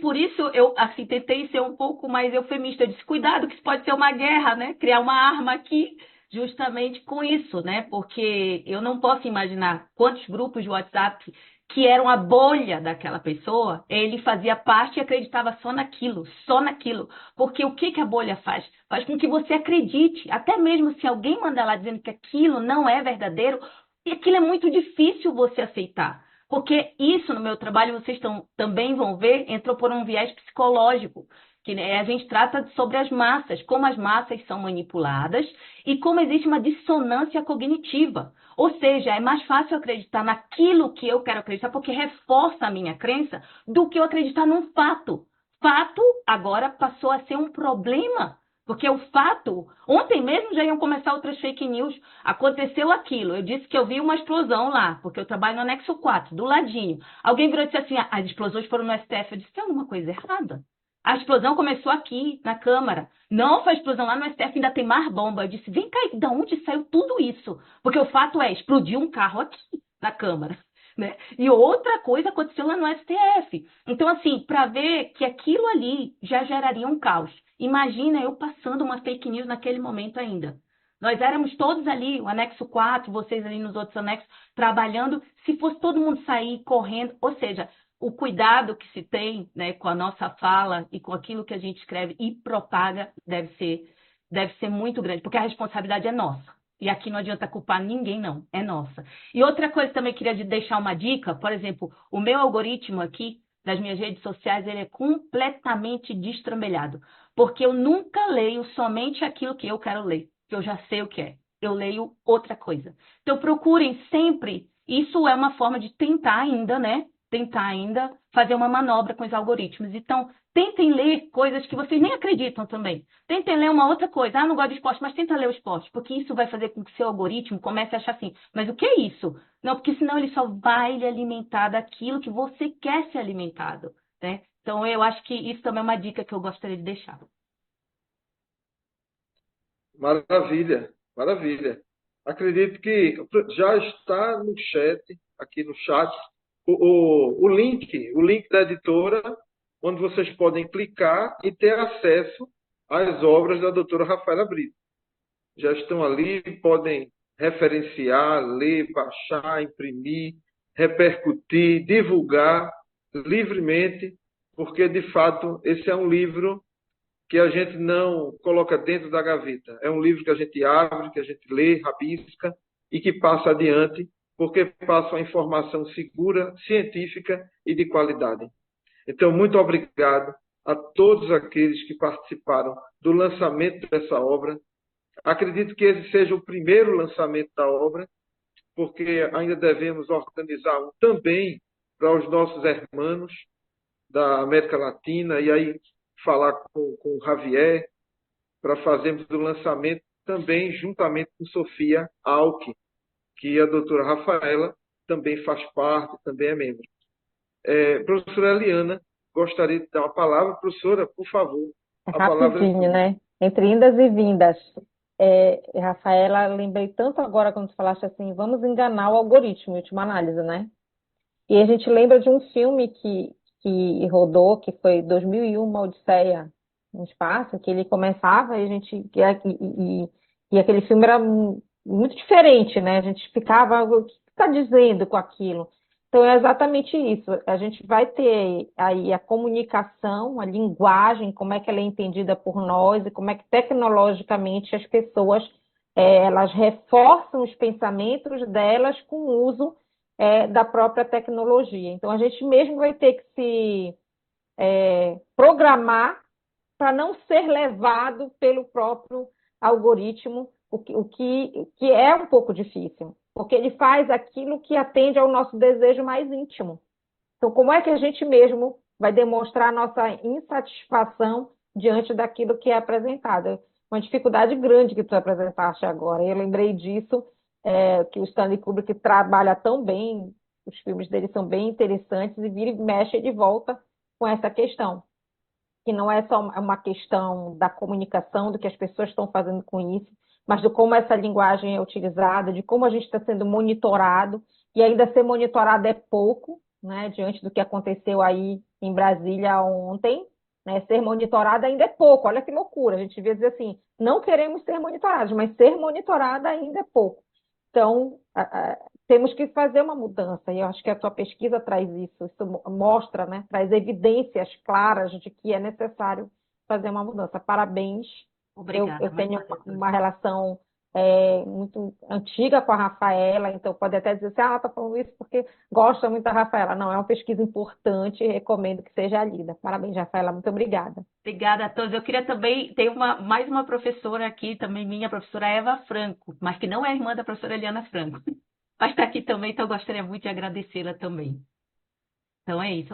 Por isso, eu assim, tentei ser um pouco mais eufemista, eu disse, cuidado que isso pode ser uma guerra, né? Criar uma arma aqui, justamente com isso, né? Porque eu não posso imaginar quantos grupos de WhatsApp que eram a bolha daquela pessoa, ele fazia parte e acreditava só naquilo. Porque o que a bolha faz? Faz com que você acredite, até mesmo se alguém mandar lá dizendo que aquilo não é verdadeiro, e aquilo é muito difícil você aceitar. Porque isso, no meu trabalho, vocês também vão ver, entrou por um viés psicológico, que a gente trata sobre as massas, como as massas são manipuladas e como existe uma dissonância cognitiva. Ou seja, é mais fácil acreditar naquilo que eu quero acreditar, porque reforça a minha crença, do que eu acreditar num fato. Fato agora passou a ser um problema, porque o fato... Ontem mesmo já iam começar outras fake news. Aconteceu aquilo. Eu disse que eu vi uma explosão lá, porque eu trabalho no anexo 4, do ladinho. Alguém virou e disse assim, as explosões foram no STF. Eu disse, tem alguma coisa errada? A explosão começou aqui, na Câmara. Não foi a explosão lá no STF, ainda tem mais bomba. Eu disse, vem cá, de onde saiu tudo isso? Porque o fato é, explodiu um carro aqui, na Câmara. Né? E outra coisa aconteceu lá no STF. Então, assim, para ver que aquilo ali já geraria um caos. Imagina eu passando uma fake news naquele momento ainda. Nós éramos todos ali, o anexo 4, vocês ali nos outros anexos, trabalhando. Se fosse todo mundo sair correndo, ou seja... O cuidado que se tem, né, com a nossa fala e com aquilo que a gente escreve e propaga deve ser muito grande, porque a responsabilidade é nossa. E aqui não adianta culpar ninguém, não. É nossa. E outra coisa também queria deixar uma dica, por exemplo, o meu algoritmo aqui das minhas redes sociais, ele é completamente destrambelhado. Porque eu nunca leio somente aquilo que eu quero ler, que eu já sei o que é. Eu leio outra coisa. Então procurem sempre, isso é uma forma de tentar ainda, né? Tentar ainda fazer uma manobra com os algoritmos. Então, tentem ler coisas que vocês nem acreditam também. Tentem ler uma outra coisa. Ah, não gosto de esporte, mas tenta ler o esporte, porque isso vai fazer com que seu algoritmo comece a achar assim, mas o que é isso? Não, porque senão ele só vai lhe alimentar daquilo que você quer ser alimentado, né? Então, eu acho que isso também é uma dica que eu gostaria de deixar. Maravilha, maravilha. Acredito que já está no chat, aqui no chat, o link da editora, onde vocês podem clicar e ter acesso às obras da doutora Rafaela Brito. Já estão ali, podem referenciar, ler, baixar, imprimir, repercutir, divulgar livremente, porque, de fato, esse é um livro que a gente não coloca dentro da gaveta. É um livro que a gente abre, que a gente lê, rabisca e que passa adiante, porque passa uma informação segura, científica e de qualidade. Então, muito obrigado a todos aqueles que participaram do lançamento dessa obra. Acredito que esse seja o primeiro lançamento da obra, porque ainda devemos organizar um também para os nossos irmãos da América Latina, e aí falar com o Javier para fazermos o lançamento também juntamente com Sofia Alck, que a doutora Rafaela também faz parte, também é membro. Professora Eliana, gostaria de dar uma palavra. Professora, por favor. A palavra é Rapidinho, sua. né? Entre indas e vindas. Rafaela, lembrei tanto agora quando tu falaste assim, vamos enganar o algoritmo, em última análise, né? E a gente lembra de um filme que rodou, que foi 2001, Uma Odisseia no Espaço, que ele começava e a gente e aquele filme era muito diferente, né? A gente ficava, o que está dizendo com aquilo? Então é exatamente isso. A gente vai ter aí a comunicação, a linguagem, como é que ela é entendida por nós e como é que tecnologicamente as pessoas elas reforçam os pensamentos delas com o uso da própria tecnologia. Então, a gente mesmo vai ter que se programar para não ser levado pelo próprio algoritmo, o que é um pouco difícil, porque ele faz aquilo que atende ao nosso desejo mais íntimo. Então, como é que a gente mesmo vai demonstrar a nossa insatisfação diante daquilo que é apresentado? Uma dificuldade grande que tu apresentaste agora. Eu lembrei disso, que o Stanley Kubrick trabalha tão bem, os filmes dele são bem interessantes, e vira e mexe de volta com essa questão, que não é só uma questão da comunicação, do que as pessoas estão fazendo com isso, mas de como essa linguagem é utilizada, de como a gente está sendo monitorado, e ainda ser monitorado é pouco, né, diante do que aconteceu aí em Brasília ontem, né, ser monitorado ainda é pouco. Olha que loucura, a gente devia dizer assim, não queremos ser monitorados, mas ser monitorado ainda é pouco. Então, temos que fazer uma mudança, e eu acho que a tua pesquisa traz isso mostra, né, traz evidências claras de que é necessário fazer uma mudança. Parabéns. Obrigada. Eu tenho uma relação muito antiga com a Rafaela, então pode até dizer assim, ela está falando isso porque gosta muito da Rafaela. Não, é uma pesquisa importante e recomendo que seja lida. Parabéns, Rafaela, muito obrigada. Obrigada a todos. Eu queria também ter mais uma professora aqui, também minha professora Eva Franco, mas que não é irmã da professora Eliana Franco. Mas está aqui também, então eu gostaria muito de agradecê-la também. Então é isso.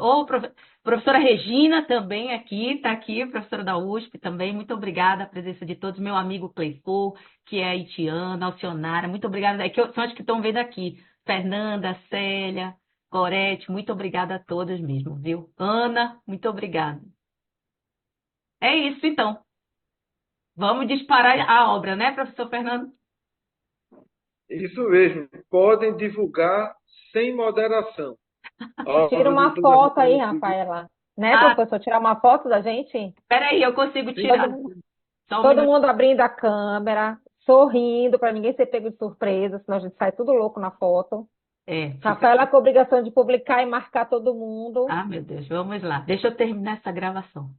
Professora Regina também aqui, está aqui, professora da USP também. Muito obrigada a presença de todos. Meu amigo Cleifo, que é haitiana, Alcionara, muito obrigada. São as que estão vendo aqui. Fernanda, Célia, Gorete, muito obrigada a todas mesmo, viu? Ana, muito obrigada. É isso, então. Vamos disparar a obra, né, professor Fernando? Isso mesmo. Podem divulgar sem moderação. Tira uma foto aí, Rafaela. Né, professor? Tirar uma foto da gente? Peraí, eu consigo tirar. Todo mundo abrindo a câmera, sorrindo, para ninguém ser pego de surpresa, senão a gente sai tudo louco na foto. Rafaela com a obrigação de publicar e marcar todo mundo. Ah, meu Deus, vamos lá. Deixa eu terminar essa gravação.